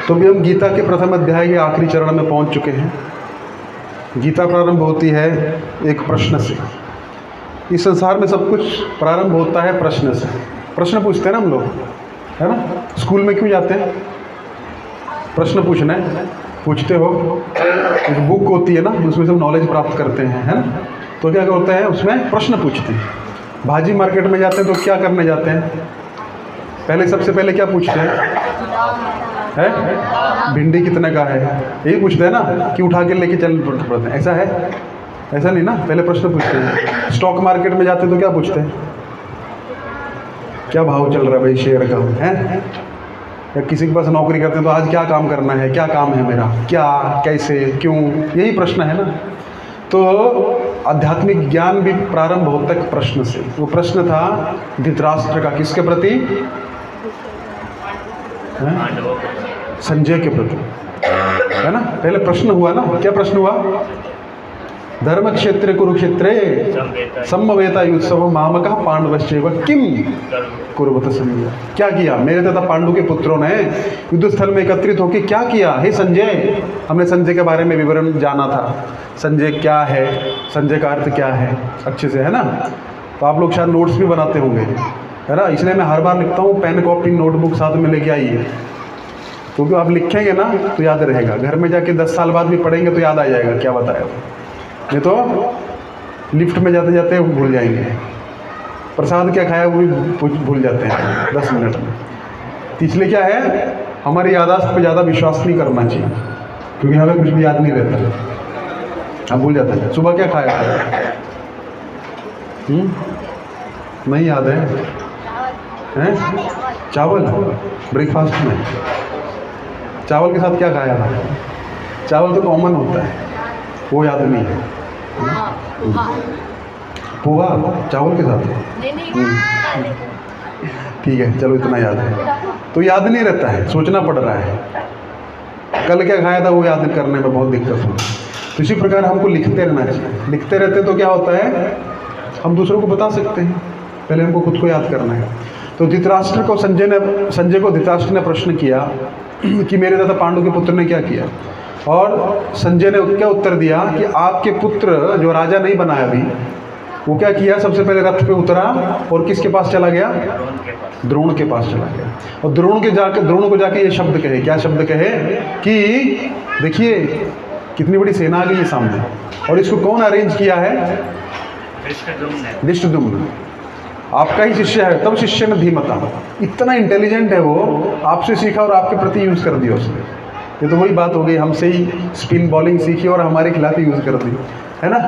तो भी हम गीता के प्रथम अध्याय के आखिरी चरण में पहुंच चुके हैं। गीता प्रारंभ होती है एक प्रश्न से। इस संसार में सब कुछ प्रारंभ होता है प्रश्न से। प्रश्न पूछते हैं ना हम लोग, है ना? स्कूल में क्यों जाते हैं? प्रश्न पूछना है, पूछते हो। एक बुक होती है ना, उसमें सब नॉलेज प्राप्त करते हैं, है ना? तो क्या होता है उसमें? प्रश्न पूछते हैं। भाजी मार्केट में जाते हैं तो क्या करने जाते हैं? पहले सबसे पहले क्या पूछते हैं? भिंडी कितने का है? यही पूछते हैं ना कि उठा के लेके चल पड़ते हैं। ऐसा है? ऐसा नहीं ना, पहले प्रश्न पूछते हैं। स्टॉक मार्केट में जाते हैं तो क्या पूछते हैं? क्या भाव चल रहा है भाई शेयर का, है? या किसी के पास नौकरी करते हैं तो आज क्या काम करना है, क्या काम है मेरा, क्या, कैसे, क्यों, यही प्रश्न है ना। तो आध्यात्मिक ज्ञान भी प्रारंभ होता है प्रश्न से। वो प्रश्न था धृतराष्ट्र का, किसके प्रति? संजय के प्रति, है ना? पहले प्रश्न हुआ ना, क्या प्रश्न हुआ? धर्म क्षेत्र कुरुक्षेत्रे समवेतायुत्सव मामकः पांडवश्चैव किम कुर्वत संजय। क्या किया मेरे तथा पांडु के पुत्रों ने युद्ध स्थल में एकत्रित होकर क्या किया? हे संजय, हमने संजय के बारे में विवरण जाना था। संजय क्या है, संजय का अर्थ क्या है अच्छे से, है ना? तो आप लोग शायद नोट्स भी बनाते होंगे, है ना? इसलिए मैं हर बार लिखता हूँ पेन कॉपी नोटबुक साथ में लेके आइए, क्योंकि आप लिखेंगे ना तो याद रहेगा। घर में जाके 10 साल बाद भी पढ़ेंगे तो याद आ जाएगा क्या बताया। नहीं तो लिफ्ट में जाते जाते भूल जाएंगे। प्रसाद क्या खाया वो भी भूल जाते हैं 10 मिनट में। तो इसलिए क्या है, हमारी याददाश्त पे ज़्यादा विश्वास नहीं करना चाहिए, क्योंकि हमें कुछ भी याद नहीं रहता, हम भूल जाते हैं। सुबह क्या खाया था? नहीं याद है? चावल ब्रेकफास्ट में। चावल के साथ क्या खाया था? चावल तो कॉमन होता है, वो याद नहीं है। पोहा चावल के साथ? ठीक है, चलो इतना याद है। तो याद नहीं रहता है, सोचना पड़ रहा है। कल क्या खाया था वो याद करने में बहुत दिक्कत होती है। तो इसी प्रकार हमको लिखते रहना चाहिए। लिखते रहते तो क्या होता है, हम दूसरों को बता सकते हैं। पहले हमको खुद को याद करना है। तो धृतराष्ट्र को संजय को धृतराष्ट्र ने प्रश्न किया कि मेरे तथा पांडु के पुत्र ने क्या किया, और संजय ने क्या उत्तर दिया कि आपके पुत्र जो राजा नहीं बना है अभी, वो क्या किया? सबसे पहले रथ पे उतरा और किसके पास चला गया? द्रोण के पास चला गया। और द्रोण को जाके ये शब्द कहे, क्या शब्द कहे कि देखिए कितनी बड़ी सेना आ गई है सामने, और इसको कौन अरेंज किया है? धृष्टद्युम्न, आपका ही शिष्य है। तब शिष्य ने धीमता, इतना इंटेलिजेंट है वो, आपसे सीखा और आपके प्रति यूज कर दिया उसने। ये तो वही बात हो गई, हमसे ही स्पिन बॉलिंग सीखी और हमारे खिलाफ ही यूज कर दी, है ना?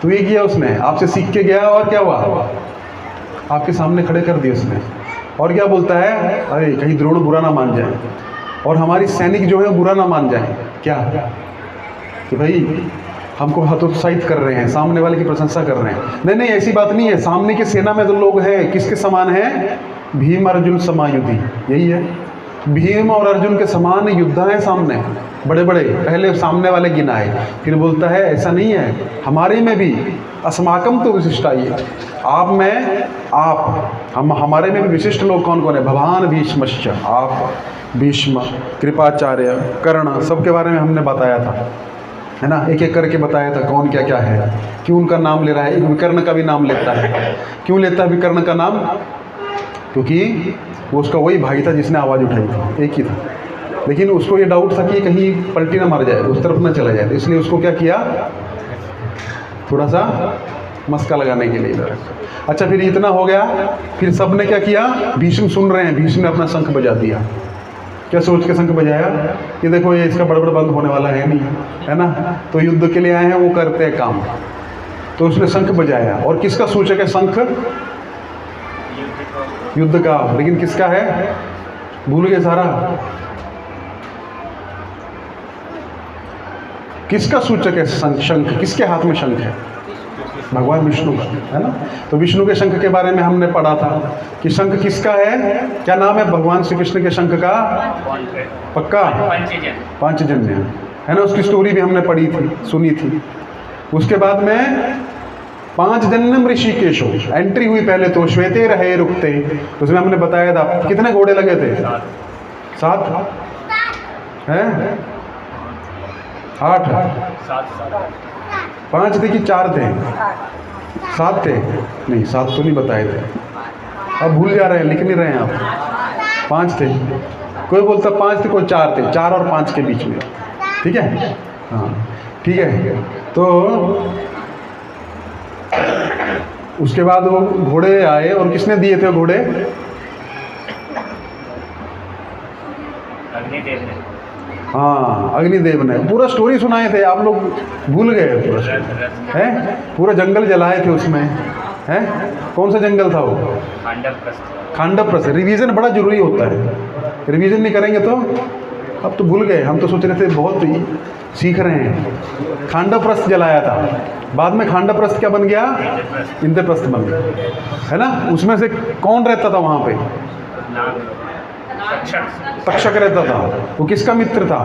तो ये किया उसने, आपसे सीख के गया और क्या हुआ? आपके सामने खड़े कर दिए उसने। और क्या बोलता है? अरे कहीं द्रोण बुरा ना मान जाए और हमारी सैनिक जो है बुरा ना मान जाए। क्या कि भाई हमको हतोत्साहित कर रहे हैं, सामने वाले की प्रशंसा कर रहे हैं। नहीं, ऐसी बात नहीं है। सामने की सेना में जो लोग हैं किसके समान हैं? भीम अर्जुन समायुधि, यही है। भीम और अर्जुन के समान योद्धा हैं सामने, बड़े बड़े। पहले सामने वाले गिनाए, फिर बोलता है ऐसा नहीं है, हमारे में भी अस्माकम तो विशिष्ट आई है। आप में हम हमारे में भी विशिष्ट लोग कौन कौन है? भगवान भीष्मश्च, आप भीष्म, कृपाचार्य, कर्ण, सबके बारे में हमने बताया था, है ना? एक एक करके बताया था कौन क्या क्या है, क्यों उनका नाम ले रहा है। विकर्ण का भी नाम लेता है। क्यों लेता है विकर्ण का नाम? क्योंकि वो उसका वही भाई था जिसने आवाज़ उठाई थी, एक ही था। लेकिन उसको ये डाउट था कि कहीं पलटी ना मार जाए, उस तरफ ना चला जाए, तो इसलिए उसको क्या किया? थोड़ा सा मस्का लगाने के लिए। अच्छा, फिर इतना हो गया, फिर सब ने क्या किया? भीष्म सुन रहे हैं, भीष्म ने अपना शंख बजा दिया। क्या सोच के शंख बजाया कि देखो ये इसका बड़बड़ बंद होने वाला है नहीं, है ना? तो युद्ध के लिए आए हैं, वो करते हैं काम। तो उसने शंख बजाया। और किसका सूचक है शंख? युद्ध का। लेकिन किसका है? भूल गए सारा। किसका सूचक है शंख? किसके हाथ में शंख है? भगवान विष्णु का, है ना? तो विष्णु के शंख के बारे में हमने पढ़ा था कि शंख किसका है? क्या नाम है भगवान श्री कृष्ण के शंख का? पक्का? पांचजन्य, है ना? उसकी स्टोरी भी हमने पढ़ी थी, सुनी थी। उसके बाद में 5 जन्म ऋषिकेशो एंट्री हुई। पहले तो श्वेते रहे रुकते, उसमें हमने बताया था कितने घोड़े लगे थे? 7। हैं? 8, 5 थे कि 4 थे? 7 थे? नहीं 7 तो नहीं बताए थे, अब भूल जा रहे हैं, लिख नहीं रहे हैं आप। 5 थे, कोई बोलता 5 थे, कोई 4 थे, 4 और 5 के बीच में, ठीक है? हाँ ठीक है। तो उसके बाद वो घोड़े आए, और किसने दिए थे घोड़े? अग्निदेव ने। हाँ अग्निदेव ने। पूरा स्टोरी सुनाए थे, आप लोग भूल गए पूरा हैं? पूरा जंगल जलाए थे उसमें हैं? कौन सा जंगल था वो? खांडवप्रस्थ। रिवीजन बड़ा जरूरी होता है, रिवीजन नहीं करेंगे तो अब तो भूल गए। हम तो सोच रहे थे बहुत ही सीख रहे हैं। खांडवप्रस्थ जलाया था, बाद में खांडवप्रस्थ क्या बन गया? इंद्रप्रस्थ बन गया, है ना? उसमें से कौन रहता था वहाँ पे? तक्षक रहता था। वो किसका मित्र था?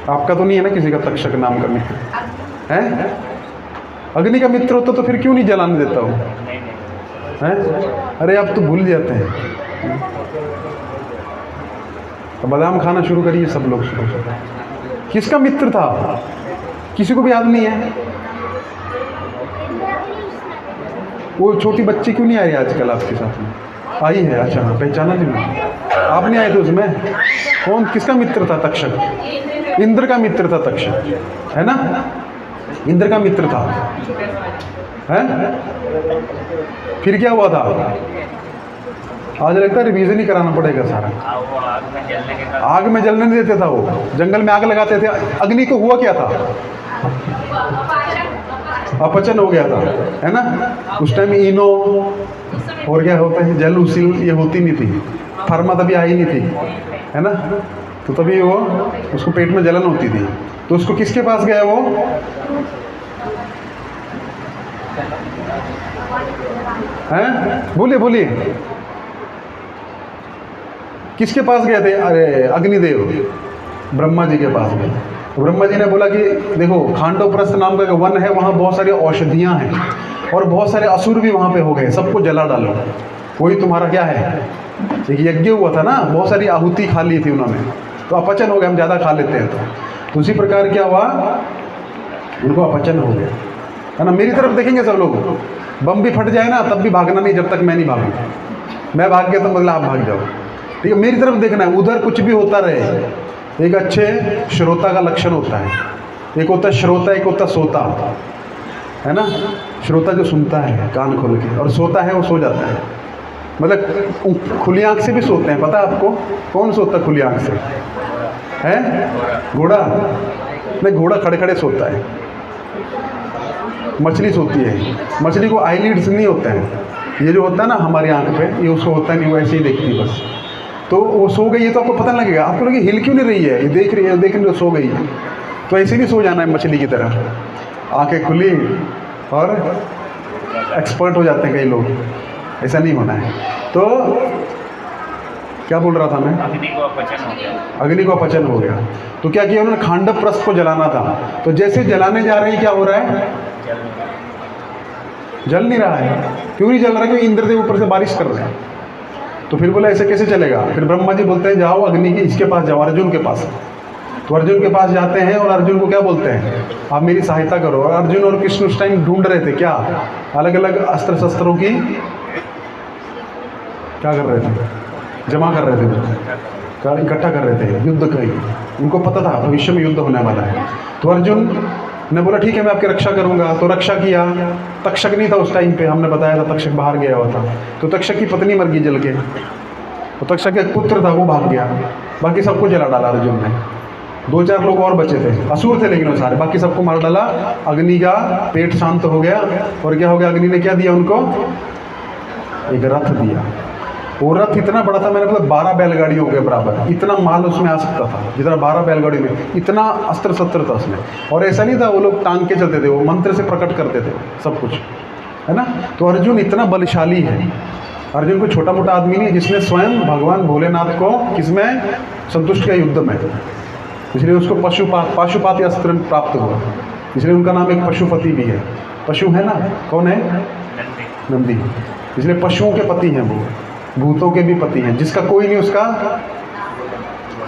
आपका तो नहीं है ना किसी का तक्षक नाम का मित्र? है? अग्नि का मित्र होता तो फिर क्यों नहीं जलाने देता वो? हैं? अरे आप तो भूल जाते हैं। तो बादाम खाना शुरू करिए सब लोग। किसका मित्र था? किसी को भी याद नहीं है? वो छोटी बच्ची क्यों नहीं आई आजकल आपके साथ में? आई है, अच्छा हाँ पहचाना नहीं, आप नहीं आए थे उसमें? कौन, किसका मित्र था तक्षक? इंद्र का मित्र था तक्षक, है ना? इंद्र का मित्र था, है? फिर क्या हुआ था? आज लगता है रिवीजन ही कराना पड़ेगा सारा। आग में जलने नहीं देते था वो, जंगल में आग लगाते थे। अग्नि को हुआ क्या था? अपचन हो गया था, है ना? उस टाइम इनो और क्या होता है, जल उसील ये होती नहीं थी, फरमा तभी आई नहीं थी, है ना? तो तभी वो उसको पेट में जलन होती थी। तो उसको किसके पास गया वो? हैं? बोलिए बोलिए, किसके पास गए थे? अरे अग्निदेव, ब्रह्मा जी के पास गए। ब्रह्मा जी ने बोला कि देखो खांडवप्रस्थ नाम का वन है, वहाँ बहुत सारी औषधियाँ हैं और बहुत सारे असुर भी वहाँ पे हो गए, सबको जला डालो। वही तुम्हारा क्या है, एक यज्ञ हुआ था ना, बहुत सारी आहुति खा ली थी उन्होंने, तो अपचन हो गया, हम ज़्यादा खा लेते हैं तो उसी प्रकार क्या हुआ, उनको अपचन हो गया, है ना? मेरी तरफ देखेंगे सब लोग, बम भी फट जाए ना तब भी भागना नहीं जब तक मैं नहीं भागूँ। मैं भाग गया तो मतलब आप भाग जाओ, ठीक है? मेरी तरफ देखना है, उधर कुछ भी होता रहे। एक अच्छे श्रोता का लक्षण होता है, एक होता है श्रोता, एक होता सोता, है ना? श्रोता जो सुनता है कान खोल के, और सोता है वो सो जाता है, मतलब खुली आंख से भी सोते हैं। पता है आपको कौन सोता है खुली आंख से? है घोड़ा? नहीं, घोड़ा खड़े खड़े सोता है। मछली सोती है, मछली को आईलिड्स नहीं होते हैं, ये जो होता है ना हमारी आंख पे, ये उसको होता नहीं, वो ऐसे ही देखती है बस। तो वो सो गई है तो आपको पता नहीं लगेगा, आपको लगे हिल क्यों नहीं रही है, ये देख रही है, देख रही है सो गई है। तो ऐसे नहीं सो जाना है मछली की तरह, आंखें खुली और एक्सपर्ट हो जाते हैं कई लोग, ऐसा नहीं होना है। तो क्या बोल रहा था मैं? अग्नि को अपचन हो गया। अग्नि को अपचन हो गया तो क्या किया उन्होंने? खांडवप्रस्थ को जलाना था। तो जैसे जलाने जा रहे हैं क्या हो रहा है? जल नहीं रहा है। क्यों नहीं जल रहा है? क्योंकि इंद्रदेव ऊपर से बारिश कर रहे हैं। तो फिर बोला ऐसे कैसे चलेगा? फिर ब्रह्मा जी बोलते हैं जाओ अग्नि के इसके पास जाओ, अर्जुन के पास। तो अर्जुन के पास जाते हैं और अर्जुन को क्या बोलते हैं? आप मेरी सहायता करो। और अर्जुन और कृष्ण उस टाइम ढूंढ रहे थे क्या? अलग अलग अस्त्र शस्त्रों की क्या कर रहे थे? जमा कर रहे थे, इकट्ठा कर रहे थे युद्ध करी। उनको पता था भविष्य में युद्ध होने वाला है। तो अर्जुन ने बोला ठीक है मैं आपकी रक्षा करूंगा। तो रक्षा किया। तक्षक नहीं था उस टाइम पे, हमने बताया था तक्षक बाहर गया हुआ था। तो तक्षक की पत्नी मर गई जल के। तो तक्षक एक पुत्र था वो भाग गया, बाकी सबको जला डाला अर्जुन ने। 2-4 लोग और बचे थे, असुर थे लेकिन वो सारे, बाकी सबको मार डाला। अग्नि का पेट शांत हो गया और क्या हो गया? अग्नि ने क्या दिया उनको? एक रथ दिया। वो रथ इतना बड़ा था, मैंने बोला 12 बैलगाड़ियों के बराबर, इतना माल उसमें आ सकता था जितना 12 बैलगाड़ी में, इतना अस्त्र शस्त्र था उसमें। और ऐसा नहीं था वो लोग टांग के चलते थे, वो मंत्र से प्रकट करते थे सब कुछ, है ना? तो अर्जुन इतना बलशाली है। अर्जुन कोई छोटा मोटा आदमी नहीं, जिसने स्वयं भगवान भोलेनाथ को किसमें संतुष्ट किया? युद्ध में। इसलिए उसको पाशुपात अस्त्र प्राप्त हुआ, इसलिए उनका नाम एक पशुपति भी है। पशु है ना, कौन है? नंदी। इसलिए पशुओं के पति हैं वो, भूतों के भी पति हैं, जिसका कोई नहीं उसका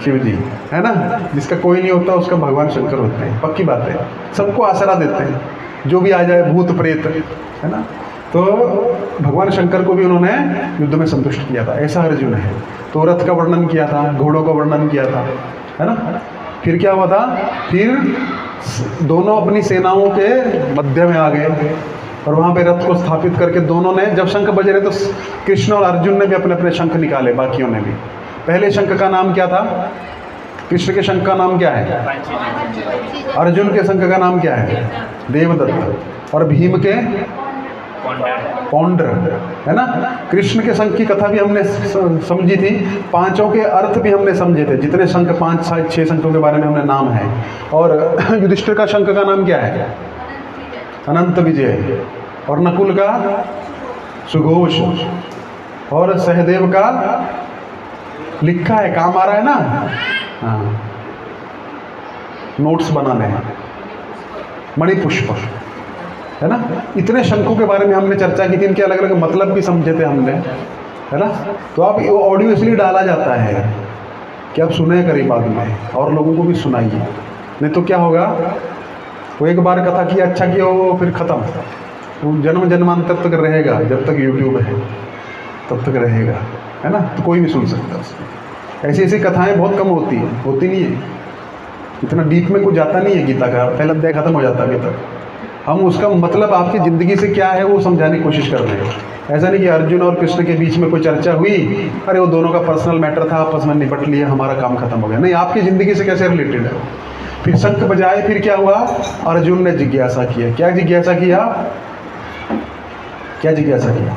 शिव जी, है ना। जिसका कोई नहीं होता उसका भगवान शंकर होते हैं, पक्की बात है। सबको आसरा देते हैं, जो भी आ जाए, भूत प्रेत, है ना। तो भगवान शंकर को भी उन्होंने युद्ध में संतुष्ट किया था। ऐसा अर्जुन है। तो रथ का वर्णन किया था, घोड़ों का वर्णन किया था, है ना। फिर क्या हुआ था, फिर दोनों अपनी सेनाओं के मध्य में आ गए और वहाँ पे रथ को स्थापित करके दोनों ने, जब शंख बज रहे तो कृष्ण और अर्जुन ने भी अपने अपने शंख निकाले, बाकियों ने भी। पहले शंख का नाम क्या था? कृष्ण के शंख का नाम क्या है? अर्जुन के शंख का नाम क्या है? देवदत्त। और भीम के पौंड्र, है ना। कृष्ण के शंख की कथा भी हमने समझी थी, पांचों के अर्थ भी हमने समझे थे, जितने शंख, 5, 7, 6 शंखों के बारे में हमने नाम है। और युधिष्ठिर का शंख का नाम क्या है? अनंत विजय। और नकुल का सुघोष। और सहदेव का लिखा है, काम आ रहा है ना, हाँ, नोट्स बनाने हैं, मणिपुष्प, है ना। इतने शंखों के बारे में हमने चर्चा की थी, इनके अलग अलग मतलब भी समझे थे हमने, है ना। तो अब ऑडियो इसलिए डाला जाता है कि आप सुने करीब बाद में और लोगों को भी सुनाइए, नहीं तो क्या होगा, वो एक बार कथा किया, अच्छा किया, वो फिर ख़त्म, वो जन्म जन्मांतर तक रहेगा। जब तक यूट्यूब है तब तक रहेगा, है ना। तो कोई भी सुन सकता है उसको। ऐसी ऐसी कथाएं बहुत कम होती हैं, होती नहीं है, इतना डीप में कुछ जाता नहीं है गीता का, पहला अध्याय खत्म हो जाता है अभी तक। हम उसका मतलब आपकी ज़िंदगी से क्या है वो समझाने की कोशिश कर रहे हैं। ऐसा नहीं कि अर्जुन और कृष्ण के बीच में कोई चर्चा हुई, अरे वो दोनों का पर्सनल मैटर था, आपस में निपट लिया, हमारा काम खत्म हो गया। नहीं, आपकी ज़िंदगी से कैसे रिलेटेड है। फिर शंख बजाए, फिर क्या हुआ, अर्जुन ने जिज्ञासा किया। क्या जिज्ञासा किया? क्या जिज्ञासा किया?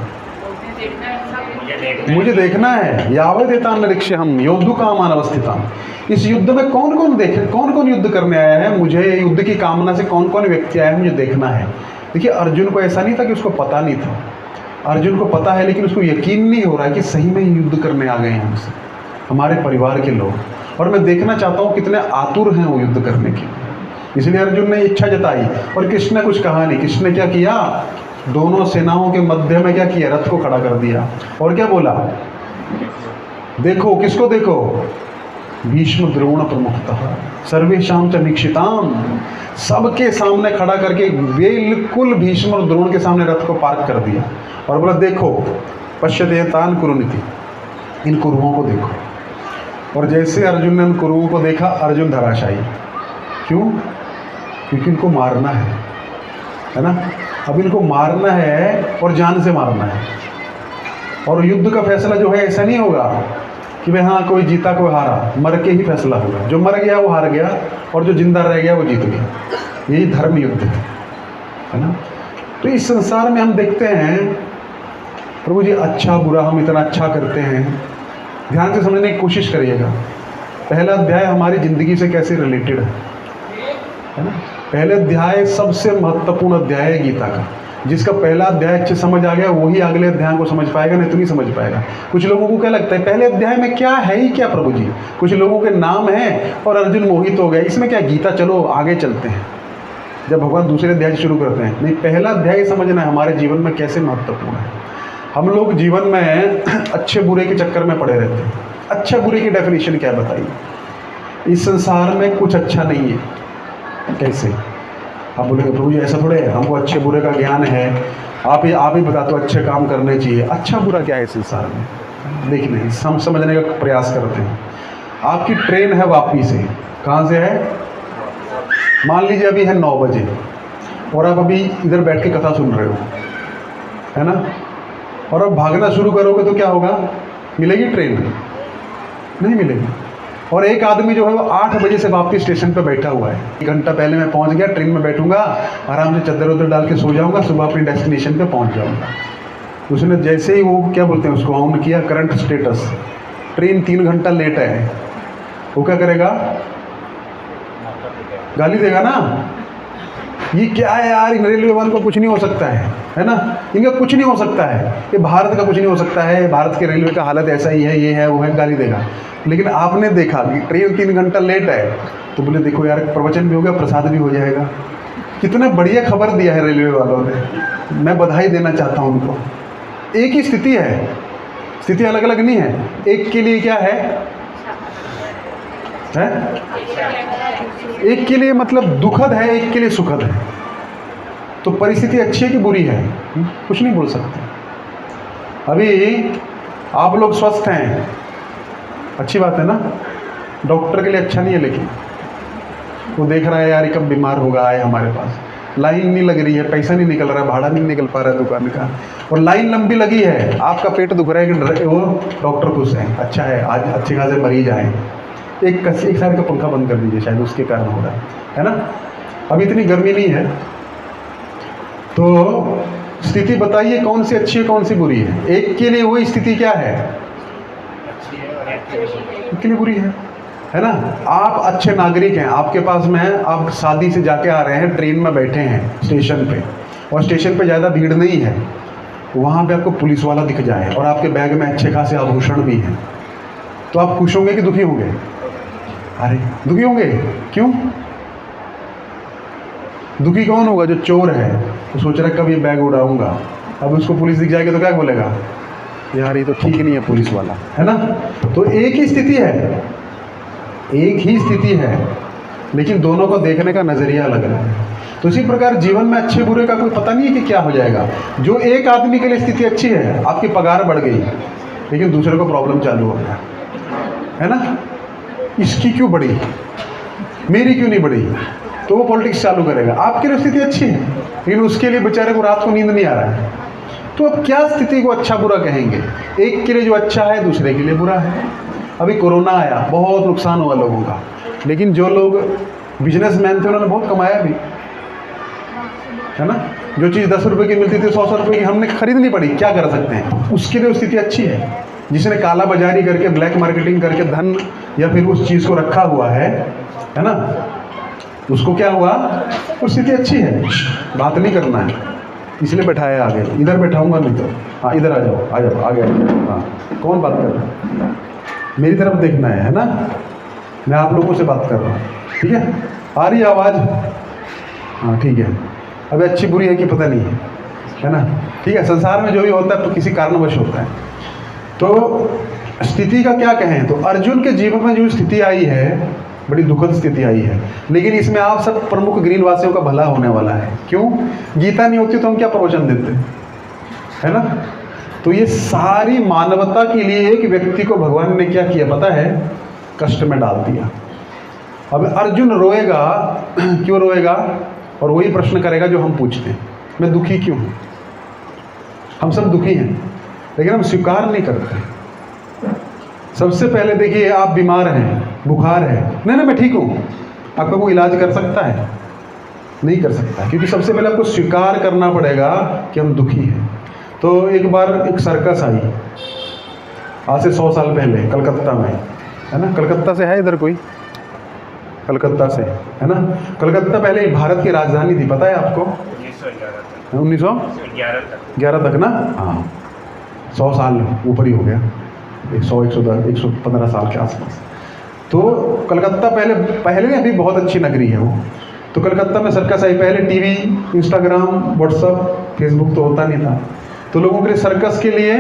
मुझे देखना है। यावदेता निरीक्ष्य हम योद्धु काम अवस्थिता। इस युद्ध में कौन कौन देखे, कौन कौन युद्ध करने आया है, मुझे युद्ध की कामना से कौन कौन व्यक्ति आया है, मुझे देखना है। देखिए, अर्जुन को ऐसा नहीं था कि उसको पता नहीं था, अर्जुन को पता है, लेकिन उसको यकीन नहीं हो रहा है कि सही में युद्ध करने आ गए हैं हमसे, हमारे परिवार के लोग, और मैं देखना चाहता हूँ कितने आतुर हैं वो युद्ध करने की। इसलिए अर्जुन ने इच्छा जताई। और कृष्ण ने कुछ कहा नहीं। कृष्ण ने क्या किया, दोनों सेनाओं के मध्य में क्या किया, रथ को खड़ा कर दिया और क्या बोला, देखो, किसको देखो, भीष्म द्रोण प्रमुखतः सर्वेशाम च निक्षिताम, सबके सामने खड़ा करके बिल्कुल भीष्म और द्रोण के सामने रथ को पार्क कर दिया और बोला, देखो, पश्यते तान कुरुनीति, इन कुरुओं को देखो। और जैसे अर्जुन ने उन कुरुओं को देखा, अर्जुन धराशायी। क्यों? क्योंकि इनको मारना है ना। अब इनको मारना है और जान से मारना है। और युद्ध का फैसला जो है ऐसा नहीं होगा कि भाई हाँ कोई जीता कोई हारा, मर के ही फैसला होगा। जो मर गया वो हार गया और जो जिंदा रह गया वो जीत गया। यही धर्म युद्ध है ना। तो इस संसार में हम देखते हैं, प्रभु जी, अच्छा बुरा हम इतना अच्छा करते हैं, ध्यान से समझने की कोशिश करिएगा। पहला अध्याय हमारी ज़िंदगी से कैसे रिलेटेड है ना। पहले अध्याय सबसे महत्वपूर्ण अध्याय है गीता का। जिसका पहला अध्याय अच्छे समझ आ गया वही अगले अध्याय को समझ पाएगा, नहीं तो नहीं समझ पाएगा। कुछ लोगों को क्या लगता है, पहले अध्याय में क्या है ही क्या प्रभु जी, कुछ लोगों के नाम हैं और अर्जुन मोहित हो गए, इसमें क्या गीता, चलो आगे चलते हैं। जब भगवान दूसरे अध्याय से शुरू करते हैं, नहीं, पहला अध्याय समझना है हमारे जीवन में कैसे महत्वपूर्ण है। हम लोग जीवन में अच्छे बुरे के चक्कर में पड़े रहते हैं। अच्छा बुरे की डेफिनेशन क्या बताइए। इस संसार में कुछ अच्छा नहीं है। कैसे? आप बोलेंगे प्रभु जी ऐसा थोड़े है, हमको अच्छे बुरे का ज्ञान है, आप ही बता दो अच्छे काम करने चाहिए। अच्छा बुरा क्या है संसार में, देखने हम समझने का प्रयास करते हैं। आपकी ट्रेन है वापी से, कहाँ से है, मान लीजिए अभी है 9 बजे और आप अभी इधर बैठ के कथा सुन रहे हो, है ना। और अब भागना शुरू करोगे तो क्या होगा, मिलेगी ट्रेन? नहीं मिलेगी। और एक आदमी जो है वो 8 बजे से वापस स्टेशन पे बैठा हुआ है, 1 घंटा पहले मैं पहुंच गया, ट्रेन में बैठूंगा, आराम से चद्दर उद्दर डाल के सो जाऊंगा, सुबह अपनी डेस्टिनेशन पे पहुंच जाऊंगा। उसने जैसे ही वो क्या बोलते हैं उसको ऑन किया, करंट स्टेटस, ट्रेन 3 घंटा लेट है, वो क्या करेगा, गाली देगा ना। ये क्या है यार, इन रेलवे वालों को कुछ नहीं हो सकता है ना, इनका कुछ नहीं हो सकता है, ये भारत का कुछ नहीं हो सकता है, भारत के रेलवे का हालत ऐसा ही है, ये है वो है, गाली देगा। लेकिन आपने देखा कि ट्रेन 3 घंटा लेट है तो बोले देखो यार, प्रवचन भी हो गया, प्रसाद भी हो जाएगा। कितना बढ़िया खबर दिया है रेलवे वालों ने, मैं बधाई देना चाहता हूँ उनको। एक ही स्थिति है, स्थिति अलग अलग नहीं है। एक के लिए क्या है, है? एक के लिए मतलब दुखद है, एक के लिए सुखद है। तो परिस्थिति अच्छी है कि बुरी है? कुछ नहीं बोल सकते। अभी आप लोग स्वस्थ हैं, अच्छी बात है ना, डॉक्टर के लिए अच्छा नहीं है, लेकिन वो देख रहा है यार कब बीमार होगा, आए हमारे पास, लाइन नहीं लग रही है, पैसा नहीं निकल रहा है, भाड़ा नहीं निकल पा रहा है दुकान का, और लाइन लंबी लगी है, आपका पेट दुख रहा है कि वो डॉक्टर खुश है, अच्छा है आज अच्छे खासे मरीज आए, एक साल का पंखा बंद कर दीजिए, शायद उसके कारण हो रहा है ना। अब इतनी गर्मी नहीं है, तो स्थिति बताइए कौन सी अच्छी है कौन सी बुरी है? एक के लिए वही स्थिति क्या है? एक के लिए बुरी है ना। आप अच्छे नागरिक हैं, आपके पास में है, आप शादी से जाके आ रहे हैं, ट्रेन में बैठे हैं स्टेशन पे, और स्टेशन पे ज़्यादा भीड़ नहीं है, वहाँ पे आपको पुलिस वाला दिख जाए और आपके बैग में अच्छे खासे आभूषण भी हैं, तो आप खुश होंगे कि दुखी होंगे? अरे दुखी होंगे, क्यों? दुखी कौन होगा? जो चोर है, वो सोच रहा है कब ये बैग उड़ाऊंगा, अब उसको पुलिस दिख जाएगी तो क्या बोलेगा, यार ये तो ठीक नहीं है पुलिस वाला, है ना। तो एक ही स्थिति है, एक ही स्थिति है, लेकिन दोनों को देखने का नज़रिया अलग है। तो इसी प्रकार जीवन में अच्छे बुरे का कोई पता नहीं है कि क्या हो जाएगा। जो एक आदमी के लिए स्थिति अच्छी है, आपकी पगार बढ़ गई, लेकिन दूसरे को प्रॉब्लम चालू हो गया, है ना, इसकी क्यों बढ़ी, मेरी क्यों नहीं बढ़ी, तो वो पॉलिटिक्स चालू करेगा। आपकी लिए स्थिति अच्छी है, लेकिन उसके लिए बेचारे को रात को नींद नहीं आ रहा है, तो अब क्या स्थिति को अच्छा बुरा कहेंगे? एक के लिए जो अच्छा है, दूसरे के लिए बुरा है। अभी कोरोना आया, बहुत नुकसान हुआ लोगों का, लेकिन जो लोग बिजनेसमैन थे उन्होंने बहुत कमाया भी, है ना। जो चीज़ 10 रुपये की मिलती थी 100 रुपये की हमने खरीदनी पड़ी, क्या कर सकते हैं, उसके लिए स्थिति अच्छी है। जिसने काला बाजारी करके, ब्लैक मार्केटिंग करके धन या फिर उस चीज़ को रखा हुआ है ना, उसको क्या हुआ, वो स्थिति अच्छी है, बात नहीं करना है, इसलिए बैठाया आगे। इधर बैठाऊंगा नहीं तो, हाँ इधर आ जाओ, आ जाओ आगे, हाँ कौन बात कर रहा है, मेरी तरफ देखना है ना, मैं आप लोगों से बात कर रहा हूँ, ठीक है, आ रही आवाज़, हाँ ठीक है। अभी अच्छी बुरी है कि पता नहीं है ना, ठीक है। संसार में जो भी होता है तो किसी कारणवश होता है। तो स्थिति का क्या कहें, तो अर्जुन के जीवन में जो स्थिति आई है, बड़ी दुखद स्थिति आई है, लेकिन इसमें आप सब प्रमुख ग्रीनवासियों का भला होने वाला है। क्यों? गीता नहीं होती तो हम क्या प्रवचन देते, है ना। तो ये सारी मानवता के लिए एक व्यक्ति को भगवान ने क्या किया पता है, कष्ट में डाल दिया। अब अर्जुन रोएगा, क्यों रोएगा, और वही प्रश्न करेगा जो हम पूछते हैं, मैं दुखी क्यों हूँ। हम सब दुखी हैं, लेकिन हम स्वीकार नहीं करते। सबसे पहले देखिए, आप बीमार हैं, बुखार है, नहीं मैं ठीक हूँ, आपका कोई इलाज कर सकता है? नहीं कर सकता, क्योंकि सबसे पहले आपको स्वीकार करना पड़ेगा कि हम दुखी हैं। तो एक बार एक सर्कस आई, आज से 100 साल पहले कलकत्ता में, है ना। कलकत्ता से है इधर कोई? कलकत्ता से, है ना। कलकत्ता पहले भारत की राजधानी थी, पता है आपको? 1911 तक ना, हाँ 100 साल ऊपर ही हो गया, 115 साल के आसपास। तो कलकत्ता पहले अभी बहुत अच्छी नगरी है वो। तो कलकत्ता में सर्कस आई, पहले टीवी, इंस्टाग्राम, व्हाट्सअप, फेसबुक तो होता नहीं था, तो लोगों के लिए सर्कस के लिए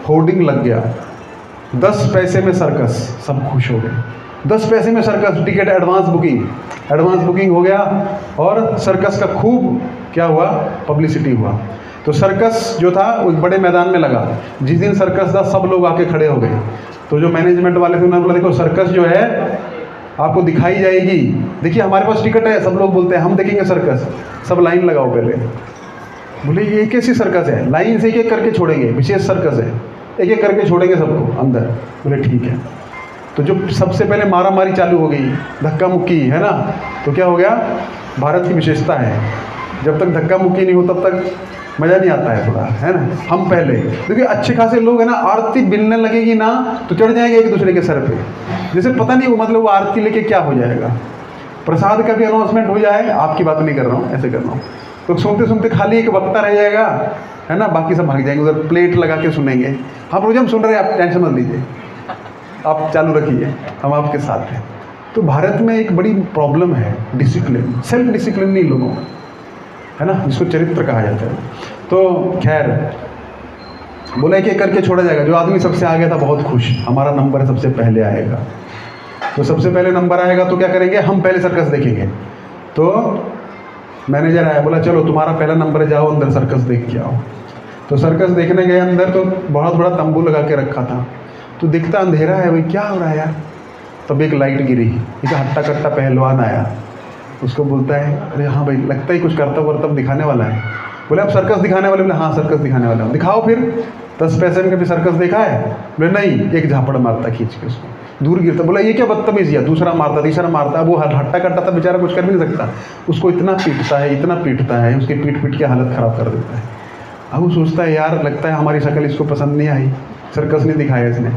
होर्डिंग लग गया, 10 पैसे में सर्कस, सब खुश हो गए, 10 पैसे में सर्कस, टिकट एडवांस बुकिंग हो गया, और सर्कस का खूब क्या हुआ, पब्लिसिटी हुआ। तो सर्कस जो था वो बड़े मैदान में लगा, जिस दिन सर्कस था सब लोग आके खड़े हो गए। तो जो मैनेजमेंट वाले थे उन्होंने बोला देखो सर्कस जो है आपको दिखाई जाएगी, देखिए हमारे पास टिकट है, सब लोग बोलते हैं हम देखेंगे सर्कस, सब लाइन लगाओ पहले। बोले ये कैसी सर्कस है, लाइन से एक एक करके छोड़ेंगे, विशेष सर्कस है, एक एक करके छोड़ेंगे सबको अंदर। बोले ठीक है। तो जो सबसे पहले मारा मारी चालू हो गई, धक्का मुक्की, है ना। तो क्या हो गया, भारत की विशेषता है, जब तक धक्का मुक्की नहीं हो तब तक मज़ा नहीं आता है थोड़ा, है ना। हम पहले क्योंकि अच्छे खासे लोग है ना, आरती बिलने लगेगी ना तो चढ़ जाएंगे एक दूसरे के सर पे, जैसे पता नहीं वो मतलब वो आरती लेके क्या हो जाएगा। प्रसाद का भी अनाउंसमेंट हो जाए, आपकी बात नहीं कर रहा हूँ, ऐसे कर रहा हूँ, तो सुनते सुनते खाली एक वक्ता रह जाएगा, है ना, बाकी सब भाग जाएंगे उधर, प्लेट लगा के सुनेंगे। हाँ प्रभु जी हम सुन रहे हैं, आप टेंशन मत लीजिए, आप चालू रखिए, हम आपके साथ हैं। तो भारत में एक बड़ी प्रॉब्लम है डिसिप्लिन, सेल्फ डिसिप्लिन नहीं लोगों में, है ना, जिसको चरित्र कहा जाता है। तो खैर बोले कि करके छोड़ा जाएगा, जो आदमी सबसे आगे था बहुत खुश, हमारा नंबर सबसे पहले आएगा। तो सबसे पहले नंबर आएगा तो क्या करेंगे, हम पहले सर्कस देखेंगे। तो मैनेजर आया, बोला चलो तुम्हारा पहला नंबर है, जाओ अंदर सर्कस देख के आओ। तो सर्कस देखने गए अंदर, तो बहुत बड़ा तंबू लगा के रखा था। तो दिखता अंधेरा है, भाई क्या हो रहा है यार। तब एक लाइट गिरी, एक हट्टा कट्टा पहलवान आया, उसको बोलता है अरे हाँ भाई, लगता ही कुछ करतब वर्तब दिखाने वाला है। बोले आप सर्कस दिखाने वाले? बोले हाँ सर्कस दिखाने वाला हूँ। दिखाओ फिर। 10 पैसे में कभी सर्कस देखा है? बोले नहीं। एक झापड़ मारता खींच के उसको, दूर गिरता। बोला ये क्या बदतमीजी है। दूसरा मारता, तीसरा मारता। वो हट्टा कट्टा था बेचारा, कुछ कर भी नहीं सकता। उसको इतना पीटता है, इतना पीटता है, उसकी पीट के हालत ख़राब कर देता है। अब वो सोचता है यार लगता है हमारी शक्ल इसको पसंद नहीं आई, सर्कस नहीं दिखाया इसने।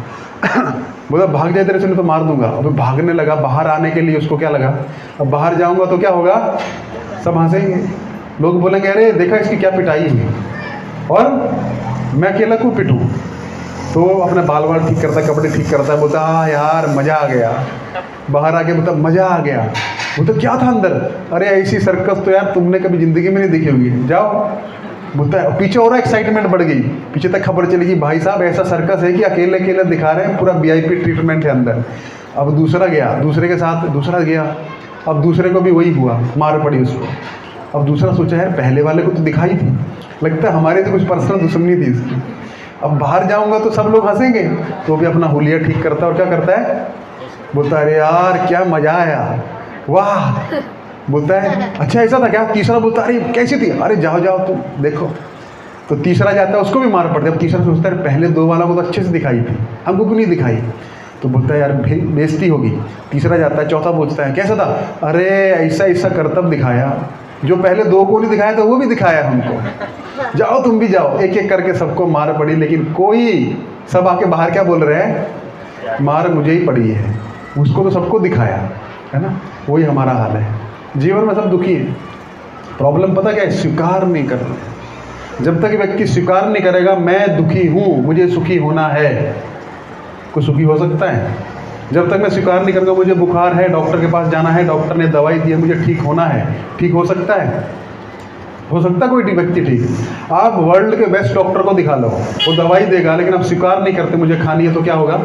बोला भाग जाए तेरे से, नहीं तो मार दूंगा। अब भागने लगा। बाहर आने के लिए उसको क्या लगा, अब बाहर जाऊंगा तो क्या होगा, सब हंसेंगे, लोग बोलेंगे अरे देखा इसकी क्या पिटाई हुई, और मैं अकेला क्यों पिटूँ। तो अपने बाल बाल ठीक करता है, कपड़े ठीक करता है, बोलता हाँ यार मज़ा आ गया। बाहर आके बोलता मज़ा आ गया। बोलता क्या था अंदर? अरे ऐसी सर्कस तो यार तुमने कभी ज़िंदगी में नहीं देखी होगी, जाओ। बोलता है पीछे और एक्साइटमेंट बढ़ गई। पीछे तक खबर चली गई भाई साहब ऐसा सर्कस है कि अकेले अकेले दिखा रहे हैं, पूरा VIP ट्रीटमेंट है अंदर। अब दूसरा गया, दूसरे के साथ दूसरा गया। अब दूसरे को भी वही हुआ, मार पड़ी उसको। अब दूसरा सोचा यार पहले वाले को तो दिखाई थी, लगता है हमारे से कुछ पर्सनल दुश्मनी थी इसकी। अब बाहर जाऊंगा तो सब लोग हंसेंगे। तो भी अपना हुलिया ठीक करता है और क्या करता है, बोलता है अरे यार क्या मज़ा आया, वाह। बोलता है अच्छा ऐसा था क्या? तीसरा बोलता है अरे कैसी थी? अरे जाओ जाओ तुम देखो। तो तीसरा जाता है, उसको भी मार पड़ता है। अब तीसरा सोचता है पहले 2 वालों को तो अच्छे से दिखाई थी, हमको क्यों नहीं दिखाई। तो बोलता है यार बेइज्जती होगी। तीसरा जाता है, चौथा पूछता है कैसा था? अरे ऐसा ऐसा करतब दिखाया, जो पहले 2 को नहीं दिखाया था वो भी दिखाया हमको, जाओ तुम भी जाओ। एक एक करके सबको मार पड़ी, लेकिन कोई, सब आके बाहर क्या बोल रहे हैं, मार मुझे ही पड़ी है, उसको तो सबको दिखाया है ना। वही हमारा हाल है, जीवन में सब दुखी है। प्रॉब्लम पता क्या है, स्वीकार नहीं कर रहे। जब तक व्यक्ति स्वीकार नहीं करेगा मैं दुखी हूँ, मुझे सुखी होना है, कोई सुखी हो सकता है? जब तक मैं स्वीकार नहीं करूँगा मुझे बुखार है, डॉक्टर के पास जाना है, डॉक्टर ने दवाई दी है, मुझे ठीक होना है, ठीक हो सकता है? हो सकता है कोई व्यक्ति ठीक? आप वर्ल्ड के बेस्ट डॉक्टर को दिखा लो, वो दवाई देगा, लेकिन आप स्वीकार नहीं करते मुझे खानी है, तो क्या होगा?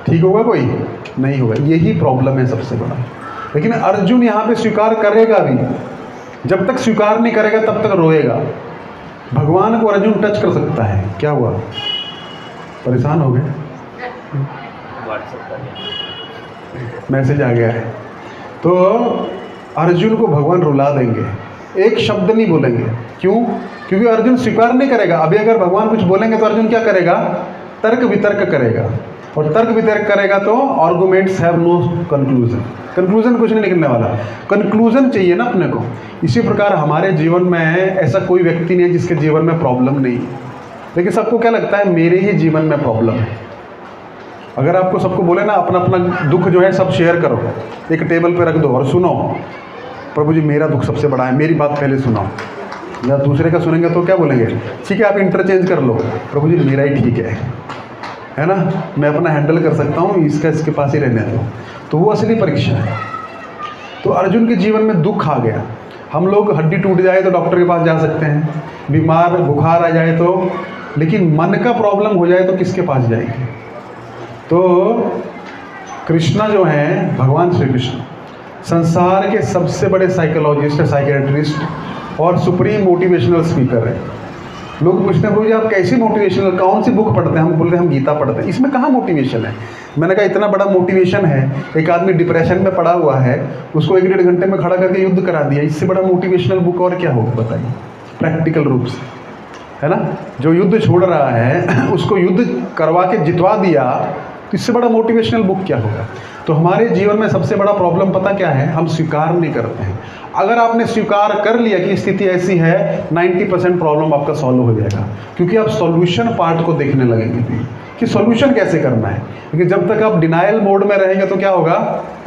ठीक होगा कोई? नहीं होगा। यही प्रॉब्लम है सबसे बड़ा। लेकिन अर्जुन यहाँ पे स्वीकार करेगा भी, जब तक स्वीकार नहीं करेगा तब तक रोएगा। भगवान को अर्जुन टच कर सकता है। क्या हुआ, परेशान हो गए? मैसेज आ गया है। तो अर्जुन को भगवान रुला देंगे, एक शब्द नहीं बोलेंगे। क्यों? क्योंकि अर्जुन स्वीकार नहीं करेगा। अभी अगर भगवान कुछ बोलेंगे तो अर्जुन क्या करेगा, तर्क वितर्क करेगा, और तर्क वितर्क करेगा तो arguments have no conclusion, conclusion कुछ नहीं निकलने वाला। कंक्लूजन चाहिए ना अपने को। इसी प्रकार हमारे जीवन में ऐसा कोई व्यक्ति नहीं है जिसके जीवन में प्रॉब्लम नहीं है, लेकिन सबको क्या लगता है मेरे ही जीवन में प्रॉब्लम है। अगर आपको सबको बोले ना अपना अपना दुख जो है सब शेयर करो, एक टेबल पे रख दो और सुनो, प्रभु जी मेरा दुख सबसे बड़ा है, मेरी बात पहले सुनाओ। या दूसरे का सुनेंगे तो क्या बोलेंगे, ठीक है आप इंटरचेंज कर लो, प्रभु जी मेरा ही ठीक है ना, मैं अपना हैंडल कर सकता हूँ, इसका इसके पास ही रहने दो। तो वो असली परीक्षा है। तो अर्जुन के जीवन में दुख आ गया। हम लोग हड्डी टूट जाए तो डॉक्टर के पास जा सकते हैं, बीमार बुखार आ जाए तो, लेकिन मन का प्रॉब्लम हो जाए तो किसके पास जाएंगे? तो कृष्णा जो हैं, भगवान श्री कृष्ण संसार के सबसे बड़े साइकोलॉजिस्ट, साइकेट्रिस्ट और सुप्रीम मोटिवेशनल स्पीकर हैं। लोग पूछते हैं प्रभु जी आप कैसी मोटिवेशनल, कौन सी बुक पढ़ते हैं? हम बोलते हैं हम गीता पढ़ते हैं। इसमें कहाँ मोटिवेशन है? मैंने कहा इतना बड़ा मोटिवेशन है, एक आदमी डिप्रेशन में पड़ा हुआ है, उसको 1-1.5 घंटे में खड़ा करके युद्ध करा दिया, इससे बड़ा मोटिवेशनल बुक और क्या होगा बताइए? प्रैक्टिकल रूप से, है ना, जो युद्ध छोड़ रहा है उसको युद्ध करवा के जितवा दिया, तो इससे बड़ा मोटिवेशनल बुक क्या होगा? तो हमारे जीवन में सबसे बड़ा प्रॉब्लम पता क्या है, हम स्वीकार नहीं करते हैं। अगर आपने स्वीकार कर लिया कि स्थिति ऐसी है, 90% प्रॉब्लम आपका सॉल्व हो जाएगा, क्योंकि आप सॉल्यूशन पार्ट को देखने लगेंगे कि सॉल्यूशन कैसे करना है। क्योंकि जब तक आप डिनाइल मोड में रहेंगे तो क्या होगा,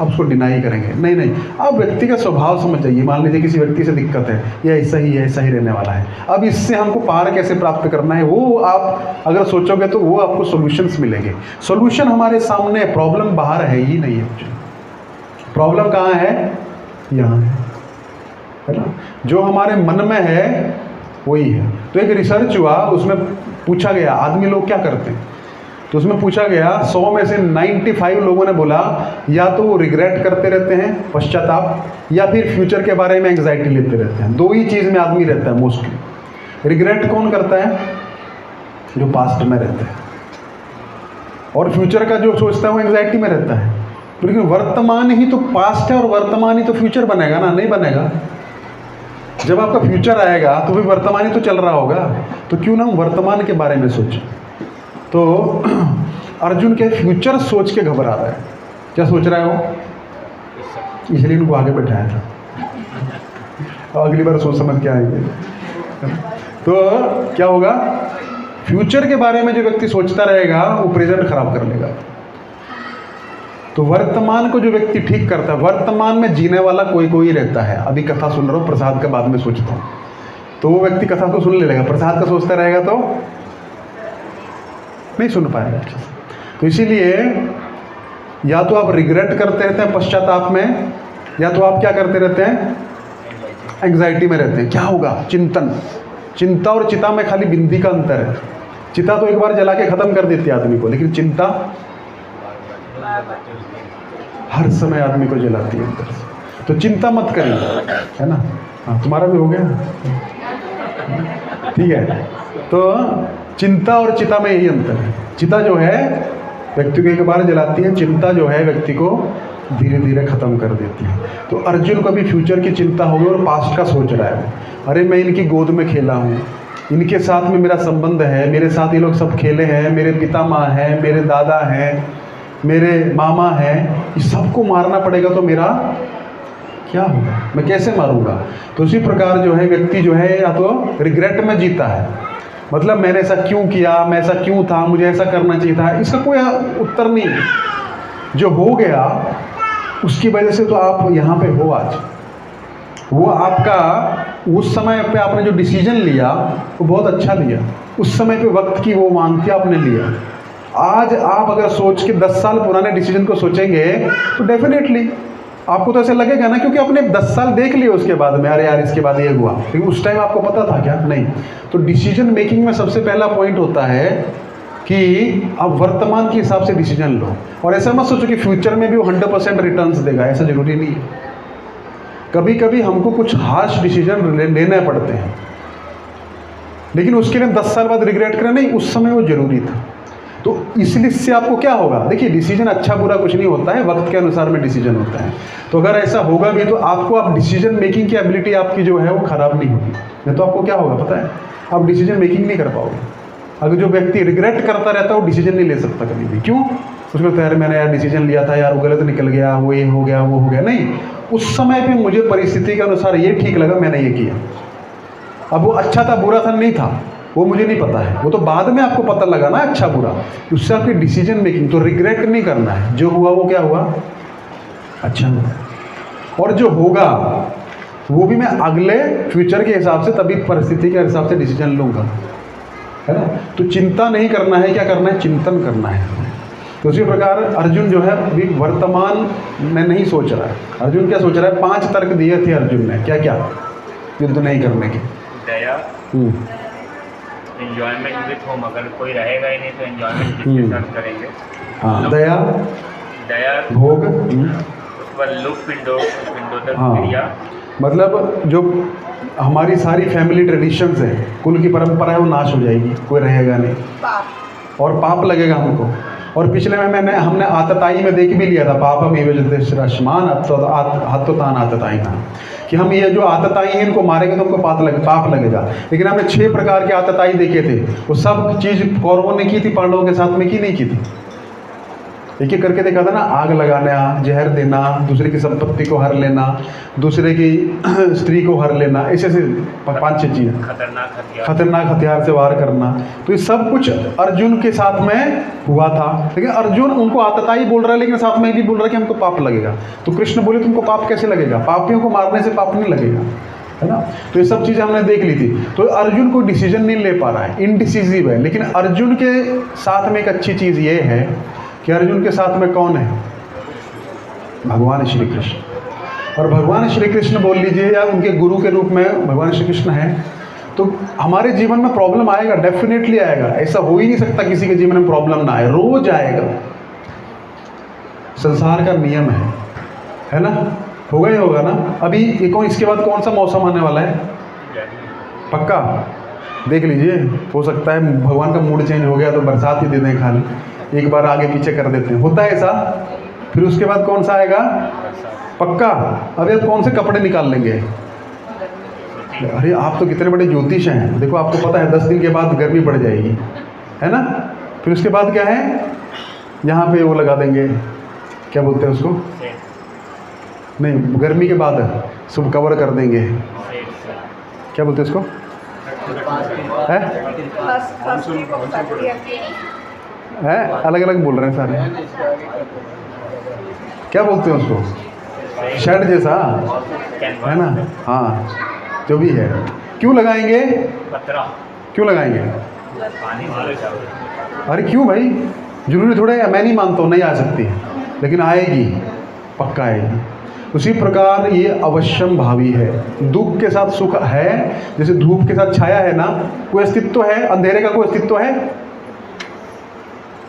आप उसको डिनाई करेंगे। नहीं, आप व्यक्ति का स्वभाव समझ जाइए। मान लीजिए किसी व्यक्ति से दिक्कत है, ये ऐसा ही है, ऐसा ही रहने वाला है, अब इससे हमको पार कैसे प्राप्त करना है, वो आप अगर सोचोगे तो वो आपको सॉल्यूशंस मिलेंगे। सॉल्यूशन हमारे सामने, प्रॉब्लम बाहर है ही नहीं है। प्रॉब्लम कहाँ है? यहाँ है ना, जो हमारे मन में है वही है। तो एक रिसर्च हुआ, उसमें पूछा गया आदमी लोग क्या करते हैं। तो उसमें पूछा गया 100 में से 95 लोगों ने बोला या तो वो रिग्रेट करते रहते हैं, पश्चाताप, या फिर फ्यूचर के बारे में एंग्जाइटी लेते रहते हैं। दो ही चीज़ में आदमी रहता है मोस्टली। रिग्रेट कौन करता है? जो पास्ट में रहता है, और फ्यूचर का जो सोचता है वो एंग्जाइटी में रहता है। लेकिन वर्तमान ही तो पास्ट है और वर्तमान ही तो फ्यूचर बनेगा ना? नहीं बनेगा। जब आपका फ्यूचर आएगा तो भी वर्तमान ही तो चल रहा होगा। तो क्यों ना हम वर्तमान के बारे में सोचें। तो अर्जुन के फ्यूचर सोच के घबरा रहा है। क्या सोच रहा है वो? इसलिए इनको आगे बैठाया था, अगली बार सोच समझ के आएंगे। तो क्या होगा? फ्यूचर के बारे में जो व्यक्ति सोचता रहेगा वो प्रेजेंट खराब कर लेगा। तो वर्तमान को जो व्यक्ति ठीक करता है, वर्तमान में जीने वाला कोई कोई रहता है। अभी कथा सुन रहा हूँ, प्रसाद का बाद में सोचता हूँ, तो वो व्यक्ति कथा को सुन लेगा, प्रसाद का सोचता रहेगा तो नहीं सुन पाएगा अच्छे से। तो इसीलिए या तो आप रिग्रेट करते रहते हैं पश्चाताप में, या तो आप क्या करते रहते हैं? एंग्जाइटी में रहते हैं। क्या होगा? चिंतन। चिंता और चिता में खाली बिंदी का अंतर है। चिता तो एक बार जला के खत्म कर देती है आदमी को, लेकिन चिंता हर समय आदमी को जलाती है अंदर से। तो चिंता मत करिए, है ना? हाँ, तुम्हारा भी हो गया, ठीक है। तो चिंता और चिता में यही अंतर है। चिता जो है व्यक्ति को एक बार जलाती है, चिंता जो है व्यक्ति को धीरे धीरे खत्म कर देती है। तो अर्जुन को भी फ्यूचर की चिंता होगी और पास्ट का सोच रहा है। अरे मैं इनकी गोद में खेला हूँ, इनके साथ में मेरा संबंध है, मेरे साथ ये लोग सब खेले हैं, मेरे पिता माँ हैं, मेरे दादा हैं, मेरे मामा हैं, इस सबको मारना पड़ेगा तो मेरा क्या होगा? मैं कैसे मारूंगा? तो उसी प्रकार जो है व्यक्ति जो है या तो रिग्रेट में जीता है, मतलब मैंने ऐसा क्यों किया, मैं ऐसा क्यों था, मुझे ऐसा करना चाहिए था, इसका कोई उत्तर नहीं। जो हो गया उसकी वजह से तो आप यहाँ पे हो आज। वो आपका उस समय पे आपने जो डिसीजन लिया वो बहुत अच्छा लिया, उस समय पे वक्त की वो मांग थी, आपने लिया। आज आप अगर सोच के 10 साल पुराने डिसीजन को सोचेंगे तो डेफिनेटली आपको तो ऐसे लगेगा ना, क्योंकि आपने 10 साल देख लिए उसके बाद में, अरे यार इसके बाद ये हुआ, लेकिन उस टाइम आपको पता था क्या? नहीं। तो डिसीजन मेकिंग में सबसे पहला पॉइंट होता है कि आप वर्तमान के हिसाब से डिसीजन लो। और ऐसा मत सोचो कि फ्यूचर में भी वो 100% रिटर्न्स देगा, ऐसा जरूरी नहीं है। कभी कभी हमको कुछ हार्श डिसीजन लेने पड़ते हैं, लेकिन उसके लिए 10 साल बाद रिग्रेट करें नहीं, उस समय वो जरूरी था। तो इसलिए इससे आपको क्या होगा? देखिए, डिसीजन अच्छा बुरा कुछ नहीं होता है, वक्त के अनुसार में डिसीजन होता है। तो अगर ऐसा होगा भी तो आपको आप डिसीजन मेकिंग की एबिलिटी आपकी जो है वो खराब नहीं होगी। नहीं तो आपको क्या होगा पता है? आप डिसीजन मेकिंग नहीं कर पाओगे। अगर जो व्यक्ति रिग्रेट करता रहता है वो डिसीजन नहीं ले सकता कभी भी। क्यों? उसको लगता है यार मैंने यार डिसीजन लिया था यार, वो गलत निकल गया, वो ये हो गया, वो हो गया। नहीं, उस समय पे मुझे परिस्थिति के अनुसार ये ठीक लगा, मैंने ये किया। अब वो अच्छा था बुरा था नहीं था वो मुझे नहीं पता है, वो तो बाद में आपको पता लगा ना अच्छा बुरा। उससे आपकी डिसीजन मेकिंग, तो रिग्रेट नहीं करना है। जो हुआ वो क्या हुआ? अच्छा हुआ। और जो होगा वो भी मैं अगले फ्यूचर के हिसाब से, तभी परिस्थिति के हिसाब से डिसीजन लूँगा, है ना? तो चिंता नहीं करना है, क्या करना है? चिंतन करना है। तो उसी प्रकार अर्जुन जो है अभी वर्तमान में नहीं सोच रहा है। अर्जुन क्या सोच रहा है? 5 तर्क दिए थे अर्जुन ने, क्या क्या युद्ध नहीं करने के। दया, एंजॉयमेंट विथ होम, अगर कोई रहेगा ही नहीं तो एंजॉयमेंट किसके साथ करेंगे। हाँ, दया, भोग, उसके बाद लुक, पिंडोदक क्रिया, मतलब जो हमारी सारी फैमिली ट्रेडिशंस है, कुल की परंपरा है, वो नाश हो जाएगी, कोई रहेगा नहीं, और पाप लगेगा हमको। और पिछले में हमने आतताई में देख भी लिया था, पापम एव श्रश्मान हत्तोतान आतताई का, कि हम ये जो आतताई हैं इनको मारेंगे तो हमको पाप लगेगा। लेकिन हमने 6 प्रकार के आतताई देखे थे, वो सब चीज़ कौरवों ने की थी, पांडवों के साथ में की नहीं की थी। एक एक करके देखा था ना, आग लगाना, जहर देना, दूसरे की संपत्ति को हर लेना, दूसरे की स्त्री को हर लेना, ऐसे ऐसे 5-6 चीज़ें, खतरनाक हथियार से वार करना। तो ये सब कुछ अर्जुन के साथ में हुआ था। लेकिन अर्जुन उनको आतताई बोल रहा है, लेकिन साथ में भी बोल रहा है कि हमको पाप लगेगा। तो कृष्ण बोले तुमको पाप कैसे लगेगा? पापियों को मारने से पाप नहीं लगेगा, है ना? तो ये सब चीज़ें हमने देख ली थी। तो अर्जुन कोई डिसीजन नहीं ले पा रहा है, इनडिसिजिव है। लेकिन अर्जुन के साथ में एक अच्छी चीज़ ये है कि अर्जुन के साथ में कौन है? भगवान श्री कृष्ण। और भगवान श्री कृष्ण बोल लीजिए या उनके गुरु के रूप में भगवान श्री कृष्ण हैं। तो हमारे जीवन में प्रॉब्लम आएगा, डेफिनेटली आएगा। ऐसा हो ही नहीं सकता किसी के जीवन में प्रॉब्लम ना आए, रोज आएगा। संसार का नियम है ना? होगा ही होगा ना। अभी एक और इसके बाद कौन सा मौसम आने वाला है? पक्का देख लीजिए, हो सकता है भगवान का मूड चेंज हो गया तो बरसात ही दे दें खाली, एक बार आगे पीछे कर देते हैं, होता है ऐसा। फिर उसके बाद कौन सा आएगा? पक्का। अभी आप कौन से कपड़े निकाल लेंगे? अरे आप तो कितने बड़े ज्योतिष हैं, देखो आपको पता है 10 दिन के बाद गर्मी बढ़ जाएगी, है ना? फिर उसके बाद क्या है? यहाँ पे वो लगा देंगे, क्या बोलते हैं उसको? नहीं, गर्मी के बाद सब कवर कर देंगे, क्या बोलते हैं उसको? है अलग अलग बोल रहे हैं सारे, क्या बोलते हैं उसको? शेड जैसा, है ना? हाँ, जो भी है। क्यों लगाएंगे? क्यों लगाएंगे? अरे क्यों भाई? जरूरी थोड़ा है, मैं नहीं मानता हूँ नहीं आ सकती, लेकिन आएगी, पक्का आएगी। उसी प्रकार ये अवश्यम भावी है। दुख के साथ सुख है, जैसे धूप के साथ छाया है ना, कोई अस्तित्व है? अंधेरे का कोई अस्तित्व है?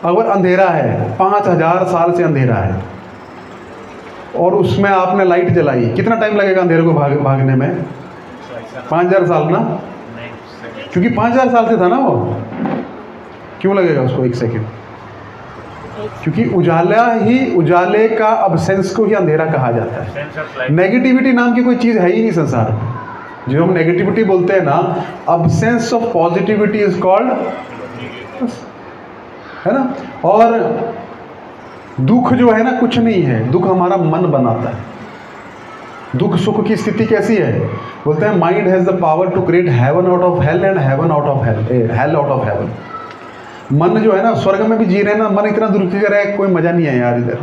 अगर अंधेरा है, 5000 साल से अंधेरा है, और उसमें आपने लाइट जलाई, कितना टाइम लगेगा अंधेरे को भागने में? 5000 साल ना, क्योंकि 5000 साल से था ना वो। क्यों लगेगा उसको 1 सेकेंड? क्योंकि उजाला ही, उजाले का अब्सेंस को ही अंधेरा कहा जाता है। नेगेटिविटी नाम की कोई चीज़ है ही नहीं संसार में। जो हम नेगेटिविटी बोलते हैं ना, absence of positivity is called, है ना? और दुख जो है ना, कुछ नहीं है, दुख हमारा मन बनाता है। दुख सुख की स्थिति कैसी है? बोलते हैं mind has the power to create heaven out of hell and heaven out of hell, hell out of heaven. मन जो है ना, स्वर्ग में भी जी रहे हैं ना, मन इतना दुर्खी कर रहा है, कोई मज़ा नहीं है यार। इधर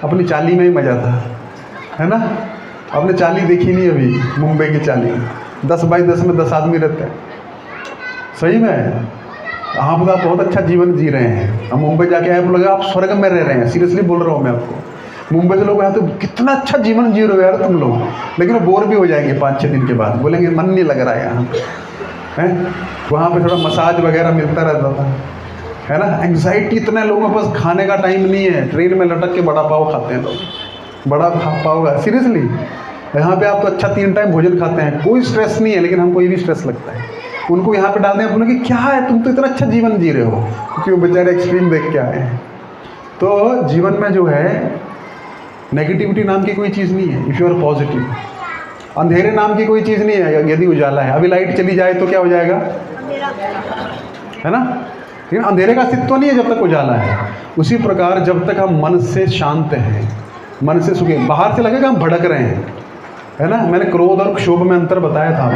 अपनी चाली में ही मज़ा था, है ना? आपने चाली देखी नहीं अभी, मुंबई की चाली, 10 बाई 10 में 10 आदमी रहते हैं, सही में। आप बहुत अच्छा जीवन जी रहे हैं। हम मुंबई जाके आए, लगा आप स्वर्ग में रह रहे हैं, सीरियसली बोल रहा हूँ मैं आपको। मुंबई से लोग आए तो कितना अच्छा जीवन जी रहे हो यार तुम लोग, लेकिन वो बोर भी हो जाएंगे 5-6 दिन के बाद, बोलेंगे मन नहीं लग रहा है यहाँ है। वहाँ पे थोड़ा मसाज वगैरह मिलता रहता था, है ना? एंग्जाइटी, इतने लोगों के पास खाने का टाइम नहीं है, ट्रेन में लटक के बड़ा पाव खाते हैं लोग, बड़ा पाव का, सीरियसली। यहाँ पे आप तो अच्छा 3 टाइम भोजन खाते हैं, कोई स्ट्रेस नहीं है, लेकिन हमको ये भी स्ट्रेस लगता है। उनको यहाँ पे डाल दें, बोले कि क्या है, तुम तो इतना अच्छा जीवन जी रहे हो, क्योंकि वो बेचारे एक्सट्रीम देख के आए हैं। तो जीवन में जो है नेगेटिविटी नाम की कोई चीज़ नहीं है, इफ़ यू आर पॉजिटिव। अंधेरे नाम की कोई चीज़ नहीं है यदि उजाला है। अभी लाइट चली जाए तो क्या हो जाएगा, है ना? लेकिन अंधेरे का अस्तित्व नहीं है जब तक उजाला है। उसी प्रकार जब तक हम मन से शांत हैं, मन से सुखी, बाहर से लगेगा हम भड़क रहे हैं, है ना? मैंने क्रोध और क्षोभ में अंतर बताया था,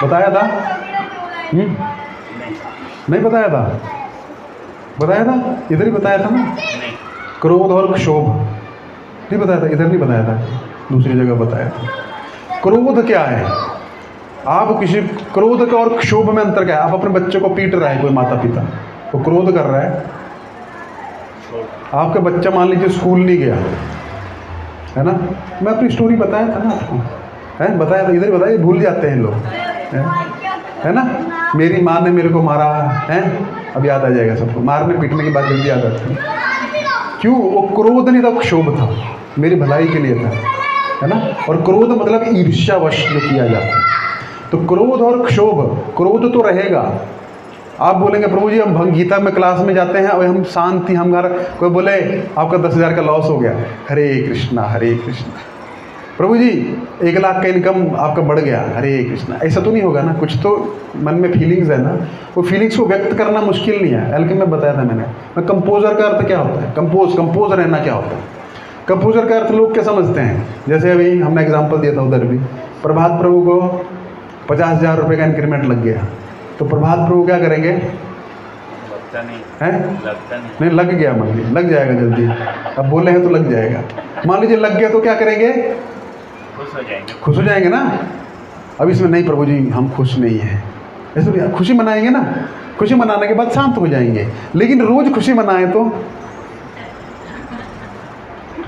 बताया था? नहीं बताया था? बताया था, इधर ही बताया था ना, क्रोध और क्षोभ नहीं बताया था, इधर नहीं बताया था, दूसरी जगह बताया था। क्रोध क्या है? आप किसी, क्रोध का और क्षोभ में अंतर क्या है? आप अपने बच्चे को पीट रहा है कोई माता पिता, तो क्रोध कर रहा है। आपका बच्चा मान लीजिए स्कूल नहीं गया, है ना? मैं अपनी स्टोरी बताया था ना आपको, है बताया था, इधर ही बताया, भूल जाते हैं लोग, है ना? मेरी माँ ने मेरे को मारा है, अब याद आ जाएगा सबको, मारने पीटने की बात जल्दी याद आती है। क्यों? वो क्रोध नहीं था, क्षोभ था, मेरी भलाई के लिए था, है ना? और क्रोध मतलब ईर्ष्यावश जो किया जाता है। तो क्रोध और क्षोभ, क्रोध तो रहेगा। आप बोलेंगे प्रभु जी हम गीता में क्लास में जाते हैं और हम शांति, हमारा कोई बोले आपका 10,000 का लॉस हो गया, हरे कृष्णा हरे कृष्णा। प्रभु जी 1 लाख का इनकम आपका बढ़ गया, हरे कृष्णा। ऐसा तो नहीं होगा ना, कुछ तो मन में फीलिंग्स है ना, वो फीलिंग्स को व्यक्त करना मुश्किल नहीं है। बल्कि मैं बताया था मैं कंपोजर का अर्थ क्या होता है, कंपोज रहना क्या होता है। कंपोजर का अर्थ लोग क्या समझते हैं, जैसे अभी हमने एग्जाम्पल दिया था उधर भी, प्रभात प्रभु को 50,000 रुपये का इंक्रीमेंट लग गया, तो प्रभात प्रभु क्या करेंगे? लगता नहीं है, लगता नहीं लग गया, मान लीजिए लग जाएगा जल्दी, अब बोले हैं तो लग जाएगा। मान लीजिए लग गया तो क्या करेंगे? खुश हो जाएंगे, खुश हो जाएंगे ना। अब इसमें नहीं प्रभु जी हम खुश नहीं हैं, ऐसे भी खुशी मनाएंगे ना, खुशी मनाने के बाद शांत हो जाएंगे। लेकिन रोज खुशी मनाएं तो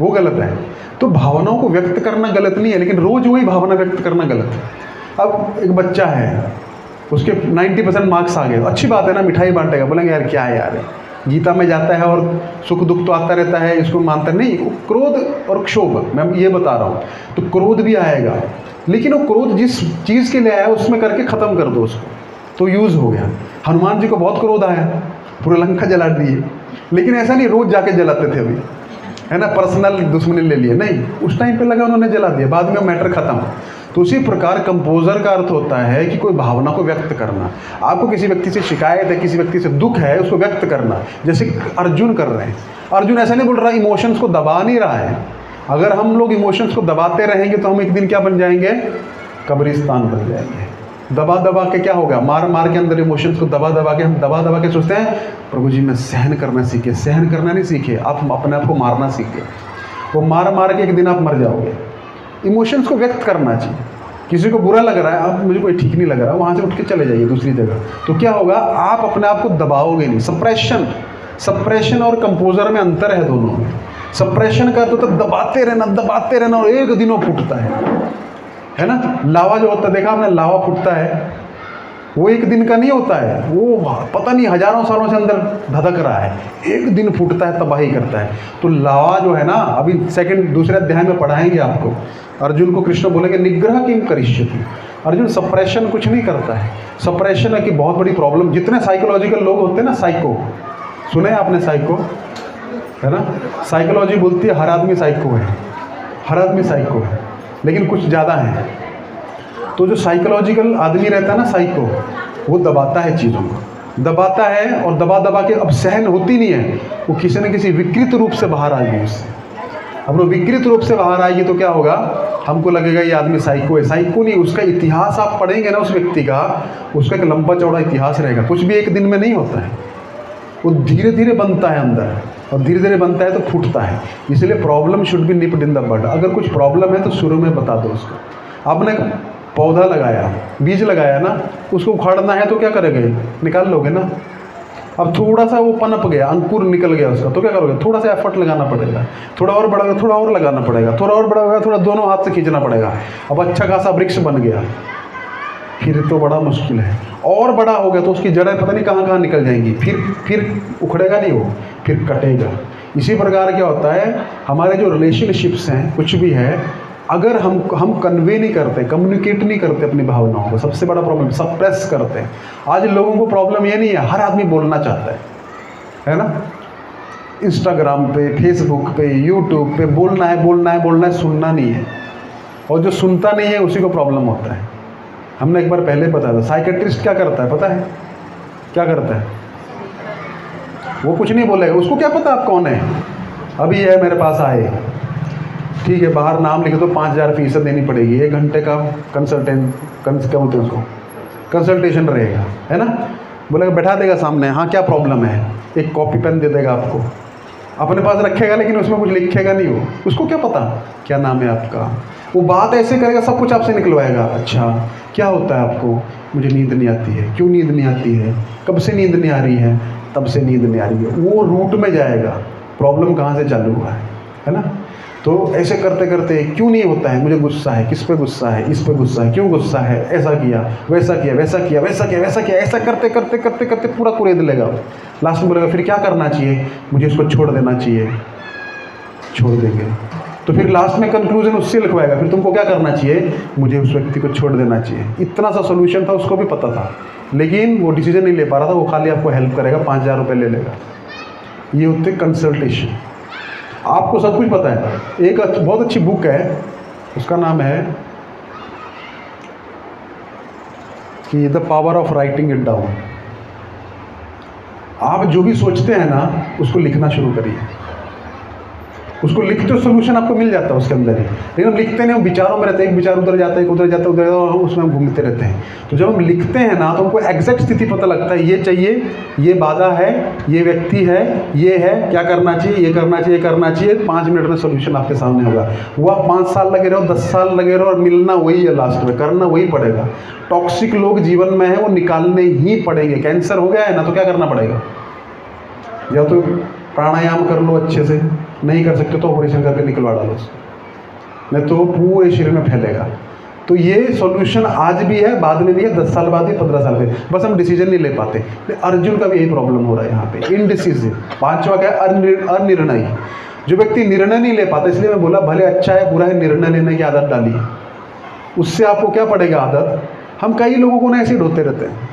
वो गलत है। तो भावनाओं को व्यक्त करना गलत नहीं है, लेकिन रोज वही भावना व्यक्त करना गलत है। अब एक बच्चा है, उसके 90% मार्क्स आ गए, तो अच्छी बात है ना, मिठाई बांटेगा। बोलेंगे यार क्या है यार, गीता में जाता है और सुख दुख तो आता रहता है, इसको मानता नहीं। वो क्रोध और क्षोभ, मैं ये बता रहा हूँ, तो क्रोध भी आएगा, लेकिन वो क्रोध जिस चीज़ के लिए आया उसमें करके ख़त्म कर दो उसको, तो यूज़ हो गया। हनुमान जी को बहुत क्रोध आया, पूरे लंका जला दिए, लेकिन ऐसा नहीं रोज़ जाके जलाते थे, अभी है ना, पर्सनल दुश्मनी ले लिए नहीं, उस टाइम पे लगा उन्होंने जला दिया, बाद में मैटर ख़त्म। तो उसी प्रकार कंपोजर का अर्थ होता है कि कोई भावना को व्यक्त करना। आपको किसी व्यक्ति से शिकायत है, किसी व्यक्ति से दुख है, उसको व्यक्त करना, जैसे अर्जुन कर रहे हैं। अर्जुन ऐसा नहीं बोल रहा, इमोशंस को दबा नहीं रहा है। अगर हम लोग इमोशंस को दबाते रहेंगे तो हम एक दिन क्या बन जाएंगे, कब्रिस्तान बन जाएंगे। दबा दबा के क्या होगा, मार मार के अंदर इमोशंस को दबा दबा के हम दबा दबा के सोचते हैं प्रभु जी मैं सहन करना सीखे। सहन करना नहीं सीखे, आप अपने आप को मारना सीखे। वो मार मार के एक दिन आप मर जाओगे। इमोशंस को व्यक्त करना चाहिए। किसी को बुरा लग रहा है, आप मुझे कोई ठीक नहीं लग रहा, वहाँ से उठ के चले जाइए दूसरी जगह। तो क्या होगा, आप अपने आप को दबाओगे नहीं। सप्रेशन और कंपोजर में अंतर है दोनों में। सप्रेशन का तो दबाते रहना और एक दिन वो फूटता है ना। लावा जो होता है, देखा आपने, लावा फूटता है, वो एक दिन का नहीं होता है, वो पता नहीं हजारों सालों से अंदर धधक रहा है, एक दिन फूटता है, तबाही करता है। तो लावा जो है ना, अभी दूसरे अध्याय में पढ़ाएंगे आपको। अर्जुन को कृष्ण बोलेंगे निग्रह किम करिष्यति। अर्जुन सप्रेशन कुछ नहीं करता है। सप्रेशन है कि बहुत बड़ी प्रॉब्लम। जितने साइकोलॉजिकल लोग होते हैं ना, साइको, सुने आपने साइको, है ना, साइकोलॉजी बोलती है हर आदमी साइको है, हर आदमी साइको है, लेकिन कुछ ज़्यादा है। तो जो साइकोलॉजिकल आदमी रहता है ना, साइको, वो दबाता है चीज़ों को, दबाता है, और दबा दबा के अब सहन होती नहीं है, वो किसी न किसी विकृत रूप से बाहर आएगी उससे। अब वो विकृत रूप से बाहर आएगी तो क्या होगा, हमको लगेगा ये आदमी साइको है। साइको नहीं, उसका इतिहास आप पढ़ेंगे ना उस व्यक्ति का, उसका एक लंबा चौड़ा इतिहास रहेगा। कुछ भी एक दिन में नहीं होता है, वो धीरे धीरे बनता है अंदर, और धीरे धीरे बनता है तो फूटता है। इसलिए problem should be nipped in the bud. अगर कुछ प्रॉब्लम है तो शुरू में बता दो उसको। आपने पौधा लगाया, बीज लगाया ना, उसको उखाड़ना है तो क्या करेंगे, निकाल लोगे ना। अब थोड़ा सा वो पनप गया, अंकुर निकल गया उसका, तो क्या करोगे, थोड़ा सा एफर्ट लगाना पड़ेगा, थोड़ा और बढ़ेगा, थोड़ा और लगाना पड़ेगा, थोड़ा और बढ़ेगा, थोड़ा दोनों हाथ से खींचना पड़ेगा। अब अच्छा खासा वृक्ष बन गया, फिर तो बड़ा मुश्किल है। और बड़ा हो गया तो उसकी जड़ें पता नहीं कहाँ कहाँ निकल जाएंगी, फिर उखड़ेगा नहीं वो, फिर कटेगा। इसी प्रकार क्या होता है, हमारे जो रिलेशनशिप्स हैं, कुछ भी है, अगर हम कन्वे नहीं करते, कम्युनिकेट नहीं करते अपनी भावनाओं को, सबसे बड़ा प्रॉब्लम, सप्रेस करते हैं। आज लोगों को प्रॉब्लम ये नहीं है, हर आदमी बोलना चाहता है ना। इंस्टाग्राम पे, फेसबुक पे, यूट्यूब पे बोलना है, सुनना नहीं है। और जो सुनता नहीं है उसी को प्रॉब्लम होता है। हमने एक बार पहले बताया था, साइकेट्रिस्ट क्या करता है पता है, क्या करता है, वो कुछ नहीं बोलेगा, उसको क्या पता आप कौन है। अभी है मेरे पास आए, ठीक है, बाहर नाम लिखे तो 5000 फीस देनी पड़ेगी, 1 घंटे का क्या बोलते हैं उसको, कंसल्टेशन रहेगा, है ना। बोलेगा, बैठा देगा सामने, हाँ क्या प्रॉब्लम है, एक कॉपी पेन दे देगा आपको, अपने पास रखेगा, लेकिन उसमें कुछ लिखेगा नहीं वो, उसको क्या पता क्या नाम है आपका। वो बात ऐसे करेगा, सब कुछ आपसे निकलवाएगा। अच्छा क्या होता है आपको, मुझे नींद नहीं आती है। क्यों नींद नहीं आती है, कब से नींद नहीं आ रही है, तब से नींद नहीं आ रही है। वो रूट में जाएगा, प्रॉब्लम कहाँ से चालू हुआ है ना। तो ऐसे करते करते क्यों नहीं होता है, मुझे गुस्सा है, किस पे गुस्सा है, इस पे गुस्सा है, क्यों गुस्सा है, ऐसा किया, वैसा किया, वैसा किया, वैसा किया, वैसा किया, ऐसा करते करते करते करते पूरा कुरेद लेगा। लास्ट में बोलेगा फिर क्या करना चाहिए, मुझे इसको छोड़ देना चाहिए। छोड़ देंगे तो फिर लास्ट में कंक्लूजन उससे लिखवाएगा, फिर तुमको क्या करना चाहिए, मुझे उस व्यक्ति को छोड़ देना चाहिए। इतना सा सोल्यूशन था, उसको भी पता था, लेकिन वो डिसीजन नहीं ले पा रहा था। वो खाली आपको हेल्प करेगा, 5000 रुपये ले लेगा। ये होते कंसल्टेशन। आपको सब कुछ पता है। एक बहुत अच्छी बुक है, उसका नाम है कि the power of writing it down. आप जो भी सोचते हैं ना, उसको लिखना शुरू करिए। उसको लिखते हो, सोल्यूशन आपको मिल जाता है उसके अंदर ही। लेकिन हम लिखते नहीं, हम विचारों में रहते हैं, एक विचार उधर जाता है, एक उधर जाता है, उधर जाता है, उसमें हम घूमते रहते हैं। तो जब हम लिखते हैं ना, तो हमको एग्जैक्ट स्थिति पता लगता है, ये चाहिए, ये बाधा है, ये व्यक्ति है, ये है, क्या करना चाहिए, ये करना चाहिए, करना चाहिए। 5 मिनट में सोल्यूशन आपके सामने होगा। वो आप 5 साल लगे रहो, 10 साल लगे रहो, और मिलना वही है, लास्ट में करना वही पड़ेगा। टॉक्सिक लोग जीवन में हैं, वो निकालने ही पड़ेंगे। कैंसर हो गया है ना, तो क्या करना पड़ेगा, या तो प्राणायाम कर लो अच्छे से, नहीं कर सकते तो ऑपरेशन करके निकलवा डालो, नहीं तो पूरे शरीर में फैलेगा। तो ये सॉल्यूशन आज भी है, बाद में भी है, 10 साल बाद भी, 15 साल बाद, बस हम डिसीजन नहीं ले पाते। अर्जुन का भी यही प्रॉब्लम हो रहा है यहाँ पे, इनडिसीजन। 5वां क्या है? अनिर्णय। जो व्यक्ति निर्णय नहीं ले पाता, इसलिए मैं बोला भले अच्छा है बुरा है, निर्णय लेने की आदत डालिए, उससे आपको क्या पड़ेगा आदत। हम कई लोगों को ना ऐसे ढोते रहते हैं,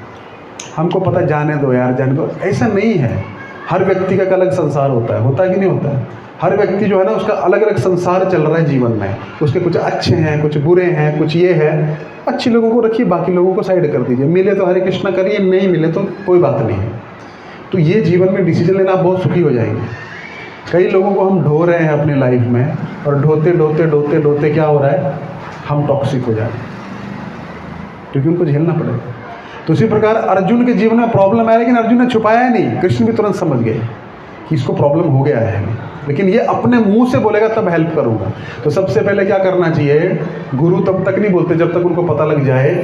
हमको पता, जाने दो यार जाने दो, ऐसा नहीं है। हर व्यक्ति का एक अलग संसार होता है कि नहीं होता है? हर व्यक्ति जो है ना उसका अलग अलग संसार चल रहा है जीवन में, उसके कुछ अच्छे हैं, कुछ बुरे हैं, कुछ ये है। अच्छे लोगों को रखिए, बाकी लोगों को साइड कर दीजिए, मिले तो हरे कृष्णा करिए, नहीं मिले तो कोई बात नहीं है। तो ये जीवन में डिसीजन लेना, आप बहुत सुखी हो जाएंगे। कई लोगों को हम ढो रहे हैं अपनी लाइफ में, और ढोते ढोते ढोते ढोते क्या हो रहा है, हम टॉक्सिक हो जा रहे हैं, क्योंकि उनको झेलना पड़ेगा। तो इसी प्रकार अर्जुन के जीवन में प्रॉब्लम आया, लेकिन अर्जुन ने छुपाया नहीं, कृष्ण भी तुरंत समझ गए कि इसको प्रॉब्लम हो गया है, लेकिन ये अपने मुंह से बोलेगा तब हेल्प करूंगा। तो सबसे पहले क्या करना चाहिए, गुरु तब तक नहीं बोलते जब तक उनको पता लग जाए,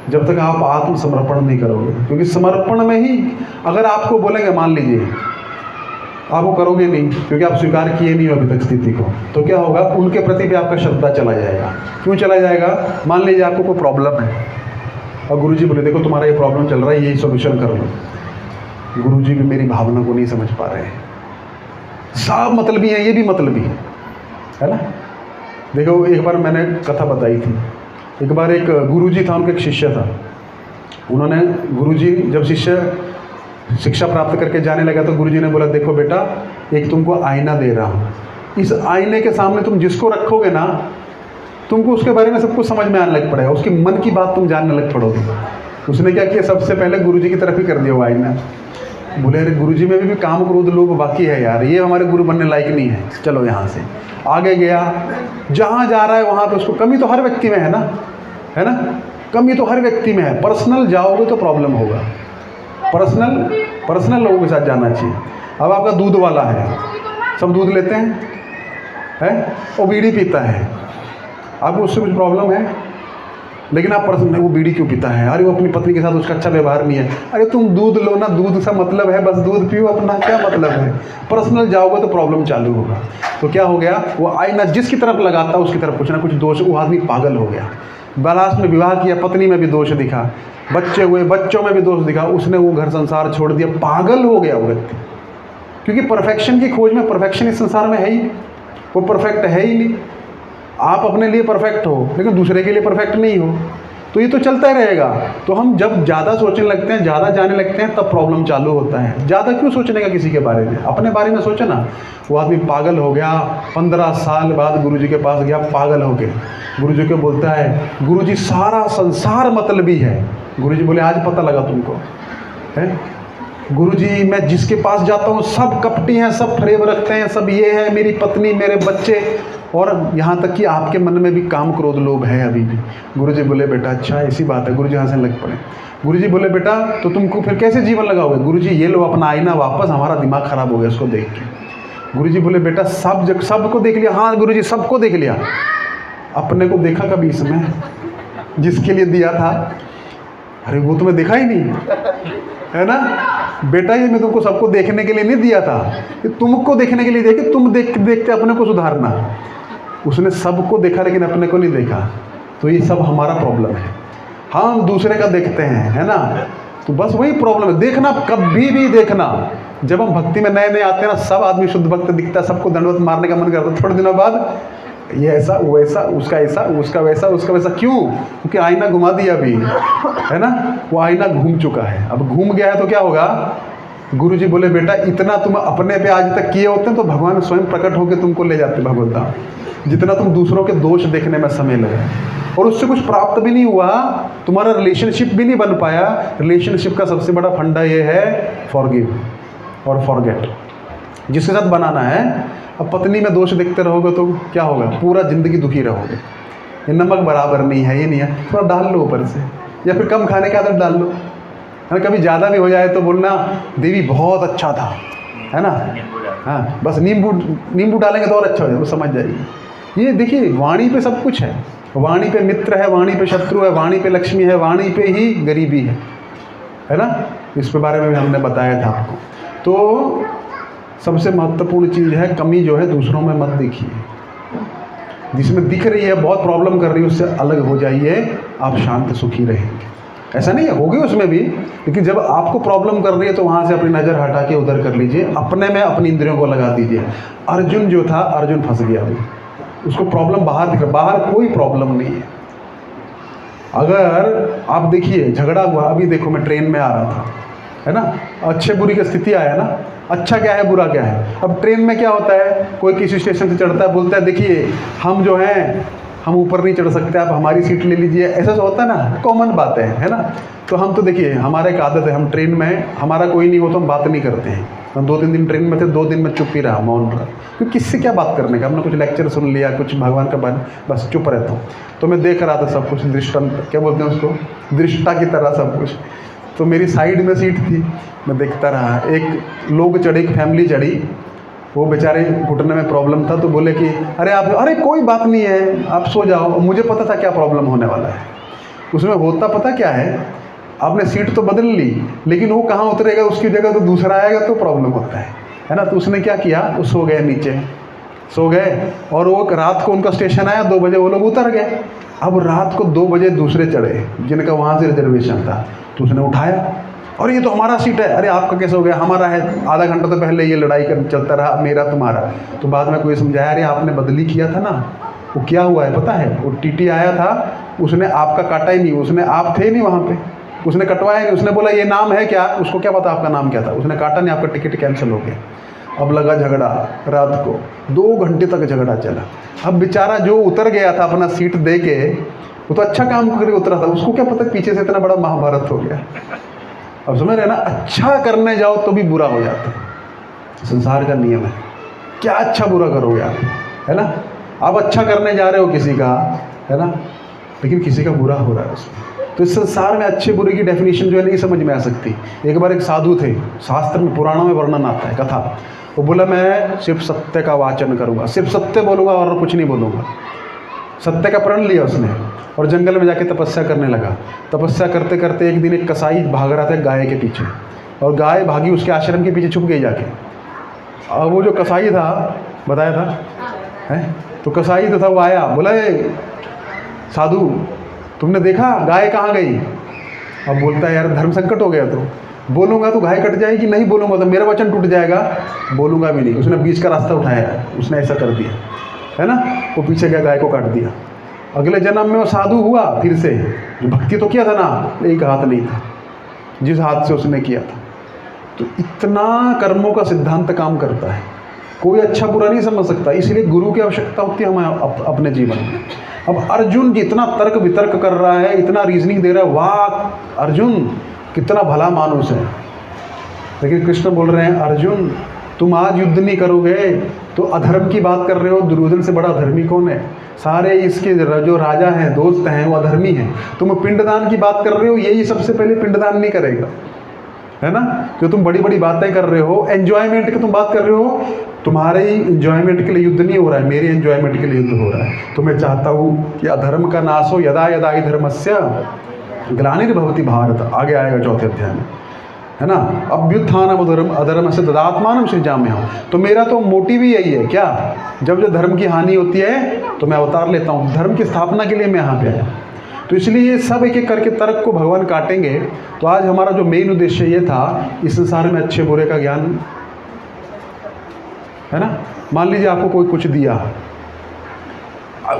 जब तक आप आत्मसमर्पण नहीं करोगे। क्योंकि समर्पण में ही, अगर आपको बोलेंगे, मान लीजिए आप वो करोगे नहीं क्योंकि आप स्वीकार किए नहीं हो अभी तक स्थिति को, तो क्या होगा, उनके प्रति भी आपका श्रद्धा चला जाएगा। क्यों चला जाएगा? मान लीजिए आपको कोई प्रॉब्लम है और गुरुजी बोले देखो तुम्हारा ये प्रॉब्लम चल रहा है, यही सॉल्यूशन कर लो। गुरुजी भी मेरी भावना को नहीं समझ पा रहे हैं, सब मतलबी हैं, ये भी मतलबी है ना। देखो एक बार मैंने कथा बताई थी, एक बार एक गुरुजी था, उनका एक शिष्य था। उन्होंने, गुरुजी जब शिष्य शिक्षा प्राप्त करके जाने लगा तो गुरुजी ने बोला देखो बेटा, एक तुमको आईना दे रहा हूँ, इस आईने के सामने तुम जिसको रखोगे ना, तुमको उसके बारे में सब कुछ समझ में आने लग पड़ेगा, उसकी मन की बात तुम जानने लग पड़ोगे। उसने क्या किया, सबसे पहले गुरुजी की तरफ ही कर दिया वो आईना। बोले अरे गुरुजी में भी काम क्रोध लोभ बाकी है यार, ये हमारे गुरु बनने लायक नहीं है, चलो यहाँ से। आगे गया, जहाँ जा रहा है वहाँ पे उसको, कमी तो हर व्यक्ति में है ना, है ना, कमी तो हर व्यक्ति में है। पर्सनल जाओगे तो प्रॉब्लम होगा, पर्सनल लोगों के साथ जाना चाहिए। अब आपका दूध वाला है, सब दूध लेते हैं, वो बीड़ी पीता है, आपको उससे कुछ प्रॉब्लम है, लेकिन आप पर्सनल, वो बीड़ी क्यों पीता है, अरे वो अपनी पत्नी के साथ उसका अच्छा व्यवहार नहीं है, अरे तुम दूध लो ना, दूध से मतलब है, बस दूध पियो अपना, क्या मतलब है। पर्सनल जाओगे तो प्रॉब्लम चालू होगा। तो क्या हो गया, वो आईना जिसकी तरफ लगाता उसकी तरफ कुछ ना कुछ दोष, वो आदमी पागल हो गया। लास्ट में विवाह किया, पत्नी में भी दोष दिखा, बच्चे हुए, बच्चों में भी दोष दिखा, उसने वो घर संसार छोड़ दिया, पागल हो गया वो व्यक्ति। क्योंकि परफेक्शन की खोज में, परफेक्शन इस संसार में है ही, वो परफेक्ट है ही नहीं। आप अपने लिए परफेक्ट हो लेकिन दूसरे के लिए परफेक्ट नहीं हो, तो ये तो चलता ही रहेगा। तो हम जब ज़्यादा सोचने लगते हैं, ज़्यादा जाने लगते हैं, तब प्रॉब्लम चालू होता है। ज़्यादा क्यों सोचने का किसी के बारे में, अपने बारे में सोचो ना। वो आदमी पागल हो गया, 15 साल बाद गुरुजी के पास गया, पागल हो गया। गुरुजी को बोलता है, गुरुजी सारा संसार मतलबी है। गुरुजी बोले आज पता लगा तुमको, है गुरुजी, मैं जिसके पास जाता हूँ सब कपटी हैं, सब फरेब रखते हैं, सब ये है, मेरी पत्नी, मेरे बच्चे, और यहाँ तक कि आपके मन में भी काम क्रोध लोभ है अभी भी। गुरुजी बोले बेटा अच्छा ऐसी बात है। गुरुजी हंसने लग पड़े। गुरुजी बोले बेटा तो तुमको फिर कैसे जीवन लगाओगे। गुरुजी ये लो अपना आईना वापस, हमारा दिमाग खराब हो गया उसको देख के। गुरुजी बोले बेटा सबको देख लिया। हाँ गुरुजी सबको देख लिया, अपने को देखा कभी इसमें, जिसके लिए दिया था, अरे वो तुम्हें देखा ही नहीं, है ना बेटा, ये मैं तुमको सबको देखने के लिए नहीं दिया था, ये तुमको देखने के लिए दिया कि तुम देखते अपने को सुधारना। उसने सबको देखा लेकिन अपने को नहीं देखा। तो ये सब हमारा प्रॉब्लम है, हम दूसरे का देखते हैं, है ना। तो बस वही प्रॉब्लम है। देखना कभी भी देखना, जब हम भक्ति में नए नए आते हैं ना, सब आदमी शुद्ध भक्त दिखता है, सबको दंडवत मारने का मन करता है। थोड़े दिनों बाद ये ऐसा वो ऐसा, उसका ऐसा, उसका वैसा, उसका वैसा। क्यों? क्योंकि आईना घुमा दिया अभी, है ना, वो आईना घूम चुका है। अब घूम गया है तो क्या होगा। गुरुजी बोले बेटा इतना तुम अपने पे आज तक किए होते हैं तो भगवान स्वयं प्रकट होकर तुमको ले जाते भगवता। जितना तुम दूसरों के दोष देखने में समय लगे और उससे कुछ प्राप्त भी नहीं हुआ, तुम्हारा रिलेशनशिप भी नहीं बन पाया। रिलेशनशिप का सबसे बड़ा फंडा ये है फॉरगिव और फॉरगेट, जिसके साथ बनाना है। अब पत्नी में दोष देखते रहोगे तो क्या होगा, पूरा ज़िंदगी दुखी रहोगे। ये नमक बराबर नहीं है, ये नहीं है, थोड़ा डाल लो ऊपर से, या फिर कम खाने की आदत डाल लो, है ना। कभी ज़्यादा भी हो जाए तो बोलना देवी बहुत अच्छा था, है ना। हाँ बस नींबू डालेंगे तो और अच्छा हो जाए, वो समझ जाएगी। ये देखिए वाणी पे सब कुछ है। वाणी पे मित्र है, वाणी पे शत्रु है, वाणी पे लक्ष्मी है, वाणी पे ही गरीबी है ना। इसके बारे में भी हमने बताया था आपको। तो सबसे महत्वपूर्ण चीज़ है, कमी जो है दूसरों में मत देखिए। जिसमें दिख रही है बहुत प्रॉब्लम कर रही है, उससे अलग हो जाइए, आप शांत सुखी रहेंगे। ऐसा नहीं है, होगी उसमें भी, लेकिन जब आपको प्रॉब्लम कर रही है तो वहाँ से अपनी नज़र हटा के उधर कर लीजिए, अपने में अपनी इंद्रियों को लगा दीजिए। अर्जुन जो था, अर्जुन फंस गया अभी, उसको प्रॉब्लम बाहर दिख रहा, बाहर कोई प्रॉब्लम नहीं है। अगर आप देखिए झगड़ा हुआ, अभी देखो मैं ट्रेन में आ रहा था, है ना, अच्छे बुरी की स्थिति आया ना, अच्छा क्या है बुरा क्या है। अब ट्रेन में क्या होता है, कोई किसी स्टेशन से चढ़ता है, बोलता है देखिए हम जो हैं हम ऊपर नहीं चढ़ सकते, आप हमारी सीट ले लीजिए, ऐसा तो होता है ना, कॉमन बात है ना। तो हम तो देखिए हमारा एक आदत है, हम ट्रेन में हमारा कोई नहीं हो तो हम बात नहीं करते हैं। हम 2-3 दिन ट्रेन में थे, 2 दिन में चुप ही रहा, मौन रहा, क्योंकि किससे क्या बात करने का, हमने कुछ लेक्चर सुन लिया, कुछ भगवान का बात, बस चुप रहता हूँ। तो मैं देख रहा था सब कुछ, दृष्टांत क्या बोलते हैं उसको, दृष्टा की तरह सब कुछ। तो मेरी साइड में सीट थी, मैं देखता रहा, एक लोग चढ़े, एक फैमिली चढ़ी, वो बेचारे घुटने में प्रॉब्लम था, तो बोले कि अरे कोई बात नहीं है, आप सो जाओ। मुझे पता था क्या प्रॉब्लम होने वाला है। उसमें होता पता क्या है, आपने सीट तो बदल ली, लेकिन वो कहाँ उतरेगा, उसकी जगह तो दूसरा आएगा, तो प्रॉब्लम होता है ना। तो उसने क्या किया, वो सो गए, नीचे सो गए, और वो रात को उनका स्टेशन आया 2 बजे, वो लोग उतर गए। अब रात को 2 बजे दूसरे चढ़े जिनका वहाँ से रिजर्वेशन था, तो उसने उठाया, और ये तो हमारा सीट है। अरे आपका कैसे हो गया, हमारा है, आधा घंटा तो पहले ये लड़ाई कर चलता रहा, मेरा तुम्हारा। तो बाद में कोई समझाया, अरे आपने बदली किया था ना, वो क्या हुआ है पता है, वो टीटी आया था, उसने आपका काटा ही नहीं, उसने, आप थे नहीं वहाँ पे, उसने कटवाया नहीं, उसने बोला ये नाम है क्या, उसको क्या पता आपका नाम क्या था, उसने काटा नहीं, आपका टिकट कैंसिल हो गया। अब लगा झगड़ा, रात को 2 घंटे तक झगड़ा चला। अब बेचारा जो उतर गया था अपना सीट दे के, वो तो अच्छा काम करके उतरा था, उसको क्या पता पीछे से इतना बड़ा महाभारत हो गया। अब समझ रहे ना, अच्छा करने जाओ तो भी बुरा हो जाता है, संसार का नियम है। क्या अच्छा बुरा करोगे आप, है ना। आप अच्छा करने जा रहे हो किसी का, है ना, लेकिन किसी का बुरा हो रहा है उसमें। तो इस संसार में अच्छे बुरे की डेफिनेशन जो है नहीं समझ में आ सकती। एक बार एक साधु थे, शास्त्र में पुराणों में वर्णन आता है, कथा, वो बोला मैं सिर्फ सत्य का वाचन करूँगा, सिर्फ सत्य बोलूँगा और कुछ नहीं बोलूँगा। सत्य का प्रण लिया उसने, और जंगल में जाके तपस्या करने लगा। तपस्या करते करते एक दिन एक कसाई भाग रहा था गाय के पीछे, और गाय भागी उसके आश्रम के पीछे छुप गई जाके। और वो जो कसाई था, बताया था है, तो कसाई तो था, वो आया, बोला साधु तुमने देखा गाय कहाँ गई। अब बोलता है यार धर्म संकट हो गया, तो बोलूँगा तो गाय कट जाएगी, नहीं बोलूँगा तो मेरा वचन टूट जाएगा, बोलूँगा भी नहीं। उसने बीच का रास्ता उठाया, उसने ऐसा कर दिया, है ना, वो पीछे गया, गाय को काट दिया। अगले जन्म में वो साधु हुआ फिर से, जो भक्ति तो किया था ना, एक हाथ नहीं था जिस हाथ से उसने किया था। तो इतना कर्मों का सिद्धांत काम करता है, कोई अच्छा बुरा नहीं समझ सकता, इसलिए गुरु की आवश्यकता होती है हमें अपने जीवन में। अब अर्जुन जितना तर्क वितर्क कर रहा है, इतना रीजनिंग दे रहा है, वाह अर्जुन कितना भला मानुस है, लेकिन कृष्ण बोल रहे हैं अर्जुन तुम आज युद्ध नहीं करोगे तो अधर्म की बात कर रहे हो, दुर्योधन से बड़ा अधर्मी कौन है, सारे इसके जो राजा हैं दोस्त हैं वो अधर्मी हैं। तुम पिंडदान की बात कर रहे हो, यही सबसे पहले पिंडदान नहीं करेगा, है ना। जो तुम बड़ी बड़ी बातें कर रहे हो, एंजॉयमेंट की तुम बात कर रहे हो, तुम्हारे ही एंजॉयमेंट के लिए युद्ध नहीं हो रहा है, मेरे एंजॉयमेंट के लिए युद्ध हो रहा है। तो मैं चाहता हूँ कि अधर्म का नाश हो, यदा यदा हि धर्मस्य ग्लानिर्भवति भारत, आगे आएगा 4थे अध्याय में, है ना। अभ्युत्थानम अधर्म से तदात्मानं सृजाम्यहम्। तो मेरा तो मोटिव ही यही है, क्या, जब जो धर्म की हानि होती है तो मैं अवतार लेता हूँ, धर्म की स्थापना के लिए मैं यहाँ पे आया। तो इसलिए ये सब एक एक करके तर्क को भगवान काटेंगे। तो आज हमारा जो मेन उद्देश्य ये था, इस संसार में अच्छे बुरे का ज्ञान, है ना। मान लीजिए आपको कोई कुछ दिया,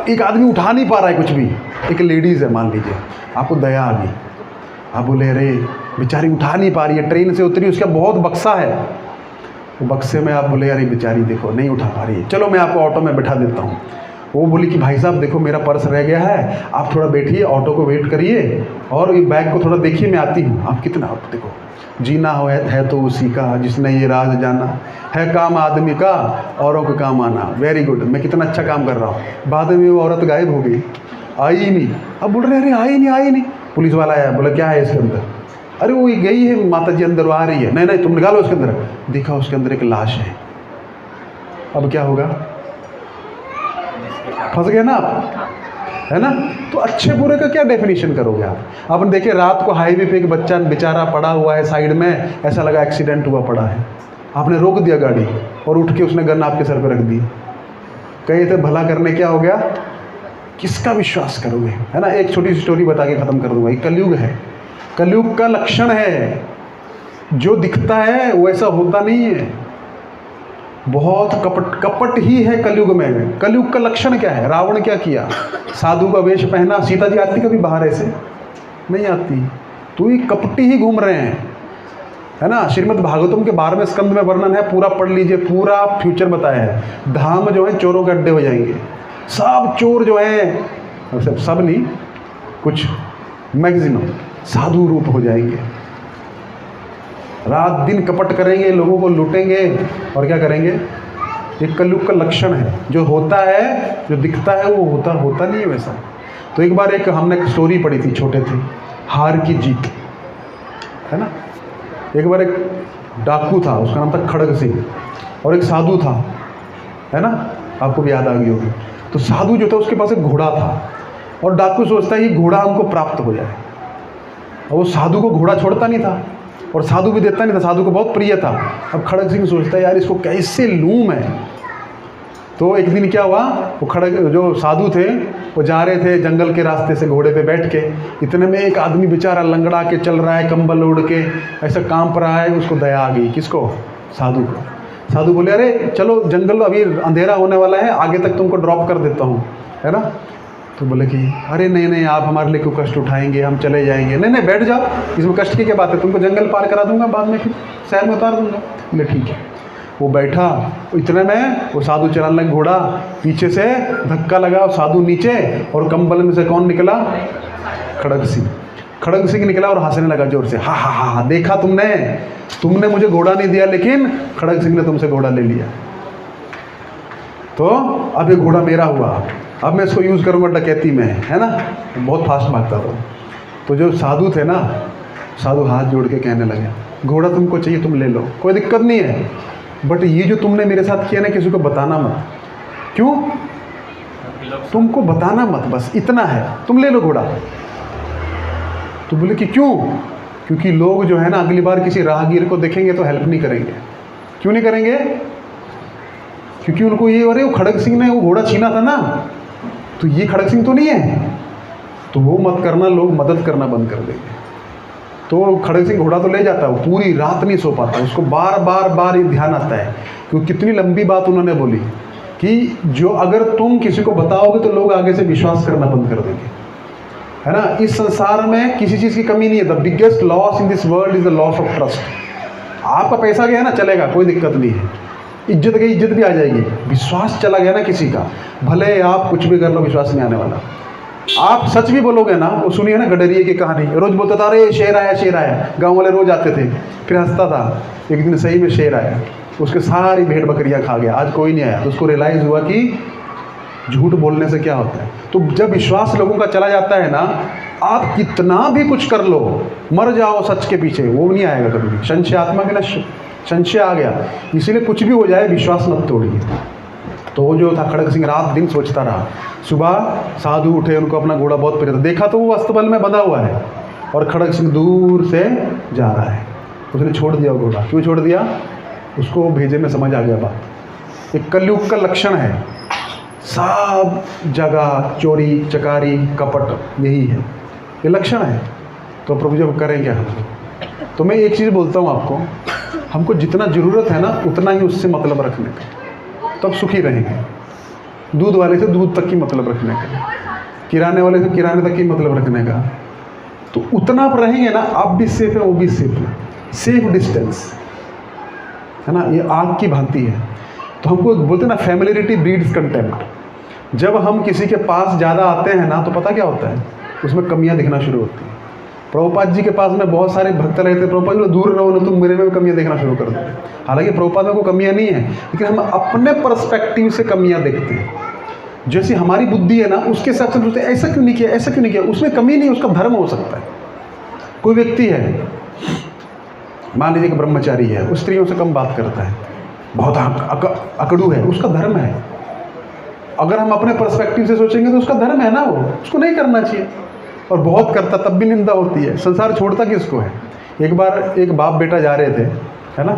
एक आदमी उठा नहीं पा रहा है कुछ भी, एक लेडीज़ है मान लीजिए, आपको दया आ गई, आप बोले अरे बेचारी उठा नहीं पा रही है, ट्रेन से उतरी, उसका बहुत बक्सा है, वो बक्से में आप बोले अरे बेचारी देखो नहीं उठा पा रही है, चलो मैं आपको ऑटो में बैठा देता हूँ। वो बोली कि भाई साहब देखो मेरा पर्स रह गया है, आप थोड़ा बैठिए, ऑटो को वेट करिए और ये बैग को थोड़ा देखिए, मैं आती हूँ। आप कितना, आप देखो जीना हो है तो उसी का जिसने ये राज जाना, है काम आदमी का औरों का काम आना। वेरी गुड, मैं कितना अच्छा काम कर रहा हूँ। बाद में वो औरत गायब हो गई, आई ही नहीं। अब बोल रहे अरे आई नहीं। पुलिस वाला आया, बोला क्या है इसके अंदर, अरे वो गई है माता जी अंदर, वो आ रही है। नहीं तुम निकालो उसके अंदर। देखा उसके अंदर एक लाश है। अब क्या होगा, फंस गए ना आप, है ना। तो अच्छे बुरे का क्या डेफिनेशन करोगे आप। आपने देखे रात को हाईवे पे एक बच्चा बेचारा पड़ा हुआ है साइड में, ऐसा लगा एक्सीडेंट हुआ पड़ा है, आपने रोक दिया गाड़ी और उठ के उसने गन आपके सर पे रख दी, कहे थे भला करने, क्या हो गया? किसका विश्वास करोगे, है ना। एक छोटी सी स्टोरी बता के ख़त्म कर दूंगा। ये कलयुग है, कलयुग का लक्षण है, जो दिखता है वैसा होता नहीं है, बहुत कपट ही है कलयुग में। कलयुग का लक्षण क्या है? रावण क्या किया? साधु का वेश पहना। सीता जी आती कभी बाहर? ऐसे नहीं आती। तो ये कपटी ही घूम रहे हैं, है ना। श्रीमद् भागवतम के 12वें स्कंद में वर्णन है, पूरा पढ़ लीजिए, पूरा फ्यूचर बताया है। धाम जो है चोरों के अड्डे हो जाएंगे, सब चोर जो हैं, सब नहीं, कुछ मैक्सिमम साधु रूप हो जाएंगे, रात दिन कपट करेंगे, लोगों को लूटेंगे और क्या करेंगे। ये कलयुग का लक्षण है, जो होता है, जो दिखता है वो होता नहीं है वैसा। तो एक बार हमने एक स्टोरी पढ़ी थी, छोटे थे, हार की जीत, है ना। एक बार एक डाकू था, उसका नाम था खड़ग सिंह, और एक साधु था, है ना, आपको भी याद आ गई होगी। तो साधु जो था उसके पास एक घोड़ा था, और डाकू सोचता है कि घोड़ा हमको प्राप्त हो जाए, और वो साधु को घोड़ा छोड़ता नहीं था, और साधु भी देता नहीं था, साधु को बहुत प्रिय था। अब खड़ग सिंह सोचता है यार इसको कैसे लूँ मैं। तो एक दिन क्या हुआ, वो खड़ग जो साधु थे वो जा रहे थे जंगल के रास्ते से घोड़े पे बैठ के, इतने में एक आदमी बेचारा लंगड़ा के चल रहा है, कंबल ओढ़ के ऐसा कांप रहा है। उसको दया आ गई, किसको? साधु को। साधु बोले अरे चलो जंगल अभी अंधेरा होने वाला है, आगे तक तुमको ड्रॉप कर देता हूँ, है ना। तो बोले कि अरे नहीं आप हमारे लिए क्यों कष्ट उठाएंगे, हम चले जाएंगे। नहीं बैठ जाओ, इसमें कष्ट की क्या बात है, तुमको जंगल पार करा दूंगा, बाद में फिर शहर में उतार दूंगा। बोले ठीक है। वो बैठा, इतने में वो साधु चलाने लगा घोड़ा, पीछे से धक्का लगा, साधु नीचे, और कंबल में से कौन निकला? खड़ग सिंह। खड़ग सिंह निकला और हंसने लगा जोर से, हा, देखा तुमने मुझे घोड़ा नहीं दिया, लेकिन खड़ग सिंह ने तुमसे घोड़ा ले लिया, तो अब ये घोड़ा मेरा हुआ, अब मैं इसको यूज़ करूँगा डकैती में, है ना। बहुत फास्ट भागता था। तो जो साधु थे ना, साधु हाथ जोड़ के कहने लगे, घोड़ा तुमको चाहिए तुम ले लो, कोई दिक्कत नहीं है, बट ये जो तुमने मेरे साथ किया ना, किसी को बताना मत। क्यों? तुमको बताना मत, बस इतना है, तुम ले लो घोड़ा। तो बोले कि क्यों? क्योंकि लोग जो है ना अगली बार किसी राहगीर को देखेंगे तो हेल्प नहीं करेंगे। क्यों नहीं करेंगे? क्योंकि उनको ये, अरे वो खड़ग सिंह ने वो घोड़ा छीना था ना, तो ये खड़ग सिंह तो नहीं है, तो वो मत करना, लोग मदद करना बंद कर देंगे। तो खड़ग सिंह घोड़ा तो ले जाता है, वो पूरी रात नहीं सो पाता, उसको बार ये ध्यान आता है, क्योंकि कितनी लंबी बात उन्होंने बोली कि जो अगर तुम किसी को बताओगे तो लोग आगे से विश्वास करना बंद कर देंगे, है ना। इस संसार में किसी चीज़ की कमी नहीं है। The biggest loss in this world is the loss of trust. आपका पैसा गया ना, चलेगा, कोई दिक्कत नहीं है, इज्जत गई, इज्जत भी आ जाएगी। विश्वास चला गया ना किसी का, भले आप कुछ भी कर लो, विश्वास नहीं आने वाला। आप सच भी बोलोगे ना, वो सुनिए ना गडरिए की कहानी, रोज बोलता था अरे शेर आया, गांव वाले रोज आते थे, फिर हंसता था। एक दिन सही में शेर आया, उसके सारी भेड़ बकरियां खा गया, आज कोई नहीं आया। तो उसको रियलाइज़ हुआ कि झूठ बोलने से क्या होता है। तो जब विश्वास लोगों का चला जाता है ना, आप कितना भी कुछ कर लो, मर जाओ सच के पीछे, वो नहीं आएगा कभी भी। संशय आत्मा के नश्य, संशय आ गया, इसीलिए कुछ भी हो जाए विश्वास मत तोड़िए। तो वो जो था खड़ग सिंह रात दिन सोचता रहा। सुबह साधु उठे, उनको अपना घोड़ा बहुत प्रिय था, देखा तो वो अस्तबल में बंधा हुआ है और खड़ग सिंह दूर से जा रहा है। उसने छोड़ दिया वो घोड़ा। क्यों छोड़ दिया? उसको भेजे में समझ आ गया बात। एक कलयुग का लक्षण है, सब जगह चोरी चकारी कपट, यही है, ये लक्षण है। तो प्रभु जब करें क्या? तो मैं एक चीज़ बोलता हूँ आपको, हमको जितना ज़रूरत है ना उतना ही उससे मतलब रखने का, तब सुखी रहेंगे। दूध वाले से दूध तक की मतलब रखने का, किराने वाले से किराने तक की मतलब रखने का, तो उतना आप रहेंगे ना, आप भी सेफ है, वो भी सेफ है। सेफ डिस्टेंस, है ना, ये आग की भांति है। तो हमको बोलते हैं ना, फैमिलियरिटी ब्रीड्स कंटेम्प्ट। जब हम किसी के पास ज़्यादा आते हैं ना, तो पता क्या होता है, उसमें कमियां दिखना शुरू होती हैं। प्रभुपाद जी के पास में बहुत सारे भक्त रहते हैं, प्रभुपाद जी दूर रहो ना, तुम मेरे में कमियां देखना शुरू कर दो। हालांकि प्रभुपाद में को कमियां नहीं है, लेकिन हम अपने पर्सपेक्टिव से कमियां देखते हैं। जैसी हमारी बुद्धि है ना, उसके हिसाब से सोचते हैं ऐसा क्यों नहीं किया, ऐसा क्यों नहीं किया। उसमें कमी नहीं, उसका धर्म हो सकता है। कोई व्यक्ति है, मान लीजिए कि ब्रह्मचारी है, उस स्त्रियों से कम बात करता है, बहुत अकड़ू है, उसका धर्म है। अगर हम अपने पर्सपेक्टिव से सोचेंगे तो उसका धर्म है ना, वो उसको नहीं करना चाहिए। और बहुत करता तब भी निंदा होती है। संसार छोड़ता किसको है। एक बार एक बाप बेटा जा रहे थे, है ना,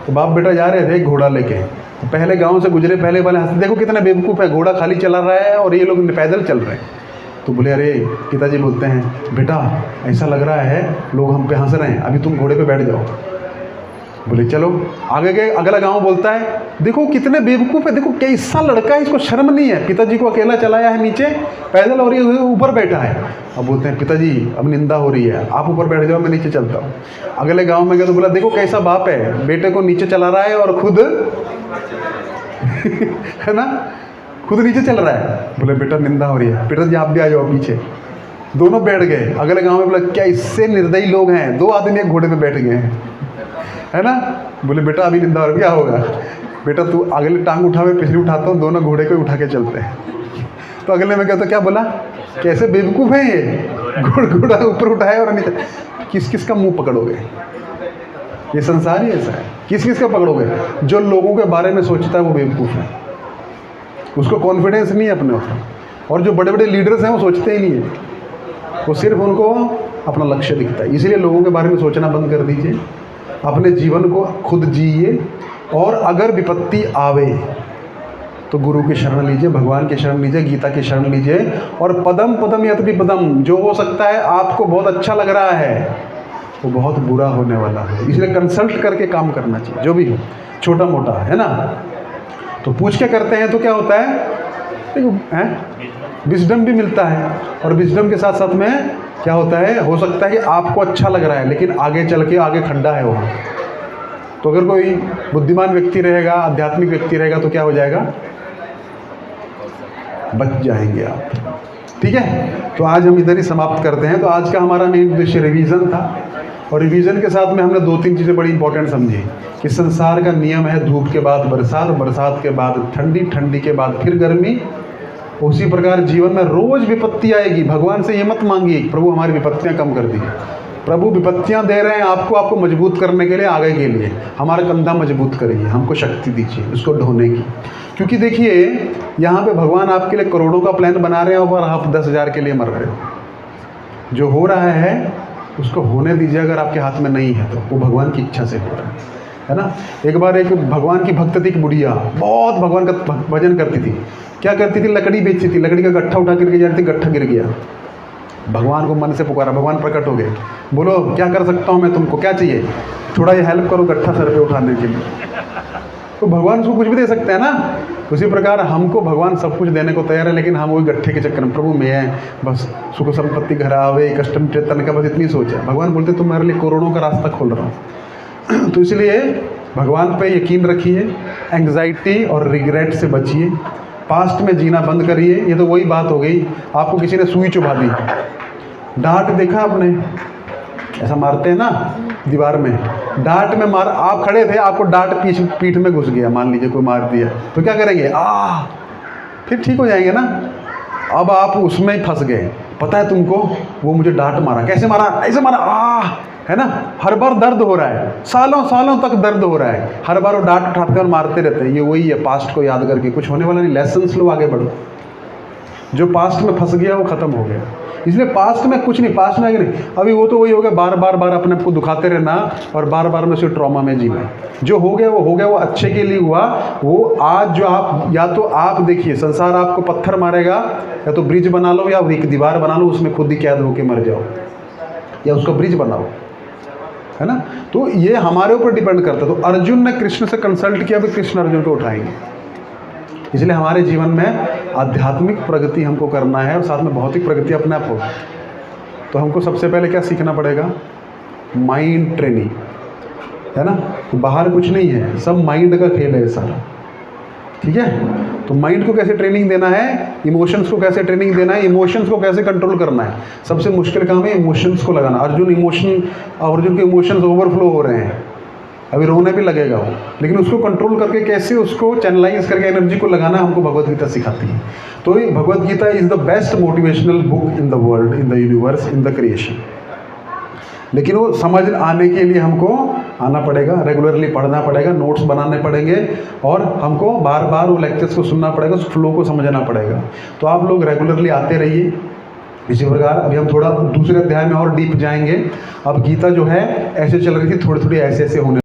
तो बाप बेटा जा रहे थे एक घोड़ा लेके, पहले गांव से गुजरे, पहले वाले हंसते, देखो कितना बेवकूफ़ है, घोड़ा खाली चला रहा है और ये लोग पैदल चल रहे हैं। तो बोले अरे, पिताजी बोलते हैं बेटा ऐसा लग रहा है लोग हम पे हंस रहे हैं, अभी तुम घोड़े पे बैठ जाओ। बोले चलो आगे गए। अगला गांव बोलता है देखो कितने बेवकूफ़ है, देखो कैसा लड़का है, इसको शर्म नहीं है, पिताजी को अकेला चलाया है नीचे पैदल और ये ऊपर बैठा है। अब बोलते हैं पिताजी अब निंदा हो रही है, आप ऊपर बैठ जाओ, मैं नीचे चलता हूँ। अगले गांव में गए तो बोला देखो कैसा बाप है, बेटे को नीचे चला रहा है और खुद है ना, खुद नीचे चल रहा है। बोले बेटा निंदा हो रही है, पिताजी आप भी आ जाओ पीछे। दोनों बैठ गए। अगले गांव में बोला क्या इससे निर्दयी लोग हैं, 2 आदमी एक घोड़े पे बैठ गए हैं, है ना। बोले बेटा अभी निंदा और क्या होगा, बेटा तू अगले टांग उठा, मैं पिछली उठाता हूँ, दोनों घोड़े को उठा के चलते हैं। तो अगले में कहता क्या बोला, कैसे बेवकूफ़ है ये, घोड़ा ऊपर उठाया और नीचे। किस किस का मुंह पकड़ोगे, ये संसार ही ऐसा है, किस किस का पकड़ोगे। जो लोगों के बारे में सोचता है वो बेवकूफ़ है, उसको कॉन्फिडेंस नहीं है अपने ऊपर। और जो बड़े बड़े लीडर्स हैं वो सोचते ही नहीं है, वो सिर्फ उनको अपना लक्ष्य दिखता है। इसलिए लोगों के बारे में सोचना बंद कर दीजिए, अपने जीवन को खुद जिए। और अगर विपत्ति आवे तो गुरु की शरण लीजिए, भगवान की शरण लीजिए, गीता की शरण लीजिए। और पदम पदम यत पदम, जो हो सकता है आपको बहुत अच्छा लग रहा है वो बहुत बुरा होने वाला है, इसलिए कंसल्ट करके काम करना चाहिए, जो भी हो छोटा मोटा, है ना। तो पूछ के करते हैं तो क्या होता है, विजडम भी मिलता है। और विजडम के साथ साथ में क्या होता है, हो सकता है कि आपको अच्छा लग रहा है लेकिन आगे चल के आगे खड्डा है वहाँ। तो अगर कोई बुद्धिमान व्यक्ति रहेगा, आध्यात्मिक व्यक्ति रहेगा तो क्या हो जाएगा, बच जाएंगे आप। ठीक है, तो आज हम इधर ही समाप्त करते हैं। तो आज का हमारा मेन उद्देश्य रिवीजन था, और रिवीजन के साथ में हमने 2-3 चीज़ें बड़ी इंपॉर्टेंट समझी कि संसार का नियम है धूप के बाद बरसात, बरसात के बाद ठंडी, ठंडी के बाद फिर गर्मी। उसी प्रकार जीवन में रोज़ विपत्ति आएगी। भगवान से ये मत मांगिए प्रभु हमारी विपत्तियाँ कम कर दी। प्रभु विपत्तियाँ दे रहे हैं आपको मजबूत करने के लिए, आगे के लिए। हमारा कंधा मजबूत करिए, हमको शक्ति दीजिए उसको ढोने की। क्योंकि देखिए यहाँ पे भगवान आपके लिए करोड़ों का प्लान बना रहे हैं और आप 10,000 के लिए मर रहे हो। जो हो रहा है उसको होने दीजिए, अगर आपके हाथ में नहीं है तो वो भगवान की इच्छा से हो रहा है ना। एक बार एक भगवान की भक्त थी, एक बुढ़िया बहुत भगवान का भजन करती थी। क्या करती थी, लकड़ी बेचती थी, लकड़ी का गट्ठा उठा करके जा रही थी, गट्ठा गिर गया। भगवान को मन से पुकारा, भगवान प्रकट हो गए, बोलो क्या कर सकता हूँ मैं, तुमको क्या चाहिए, थोड़ा ये हेल्प करो गट्ठा सर पे उठाने के लिए। तो भगवान उसको कुछ भी दे सकते हैं ना। उसी प्रकार हमको भगवान सब कुछ देने को तैयार है, लेकिन हम वही गट्ठे के चक्कर में, प्रभु मैं बस सुख संपत्ति घर आवे कष्टम चेतन का बस इतनी सोच है। भगवान बोलते तुम्हारे लिए करोड़ों का रास्ता खोल रहा हूँ। तो इसलिए भगवान पे यकीन रखिए, एंग्जाइटी और रिग्रेट से बचिए, पास्ट में जीना बंद करिए। ये तो वही बात हो गई, आपको किसी ने सुई चुभा दी, डांट देखा आपने, ऐसा मारते हैं ना दीवार में, डांट में मार, आप खड़े थे, आपको डांट पीठ में घुस गया, मान लीजिए कोई मार दिया, तो क्या करेंगे, फिर ठीक हो जाएंगे ना। अब आप उसमें ही फंस गए, पता है तुमको वो मुझे डांट मारा, कैसे मारा, ऐसे मारा, है ना। हर बार दर्द हो रहा है, सालों सालों तक दर्द हो रहा है, हर बार वो डांट उठाते और मारते रहते हैं। ये वही है, पास्ट को याद करके कुछ होने वाला नहीं। लेसन्स लो, आगे बढ़ो। जो पास्ट में फंस गया वो खत्म हो गया। इसलिए पास्ट में कुछ नहीं, पास्ट में आगे नहीं। अभी वो तो वही हो गया, बार बार अपने आप को दुखाते रहना और बार बार में उसे ट्रॉमा में जीना। जो हो गया वो हो गया, वो अच्छे के लिए हुआ। वो आज जो आप, या तो आप देखिए संसार आपको पत्थर मारेगा, या तो ब्रिज बना लो, या एक दीवार बना लो, उसमें खुद ही कैद होके मर जाओ, या उसको ब्रिज बनाओ, है ना। तो ये हमारे ऊपर डिपेंड करता है। तो अर्जुन ने कृष्ण से कंसल्ट किया, भी कृष्ण अर्जुन को उठाएंगे। इसलिए हमारे जीवन में आध्यात्मिक प्रगति हमको करना है और साथ में भौतिक प्रगति अपने आप होगी। तो हमको सबसे पहले क्या सीखना पड़ेगा, माइंड ट्रेनिंग, है ना। तो बाहर कुछ नहीं है, सब माइंड का खेल है सारा, ठीक है। तो माइंड को कैसे ट्रेनिंग देना है, इमोशंस को कैसे ट्रेनिंग देना है, इमोशंस को कैसे कंट्रोल करना है। सबसे मुश्किल काम है इमोशंस को लगाना। अर्जुन के इमोशंस ओवरफ्लो हो रहे हैं, अभी रोने भी लगेगा वो, लेकिन उसको कंट्रोल करके कैसे उसको चैनलाइज करके एनर्जी को लगाना हमको भगवत गीता सिखाती है। तो ये Bhagavad Gita is the best motivational book in the world, in the universe, in the creation. लेकिन वो समझ आने के लिए हमको आना पड़ेगा, रेगुलरली पढ़ना पड़ेगा, नोट्स बनाने पड़ेंगे, और हमको बार बार वो लेक्चर्स को सुनना पड़ेगा, उस फ्लो को समझना पड़ेगा। तो आप लोग रेगुलरली आते रहिए। इसी प्रकार अभी हम थोड़ा दूसरे अध्याय में और डीप जाएंगे। अब गीता जो है ऐसे चल रही थी, थोड़ी थोड़ी ऐसे ऐसे होने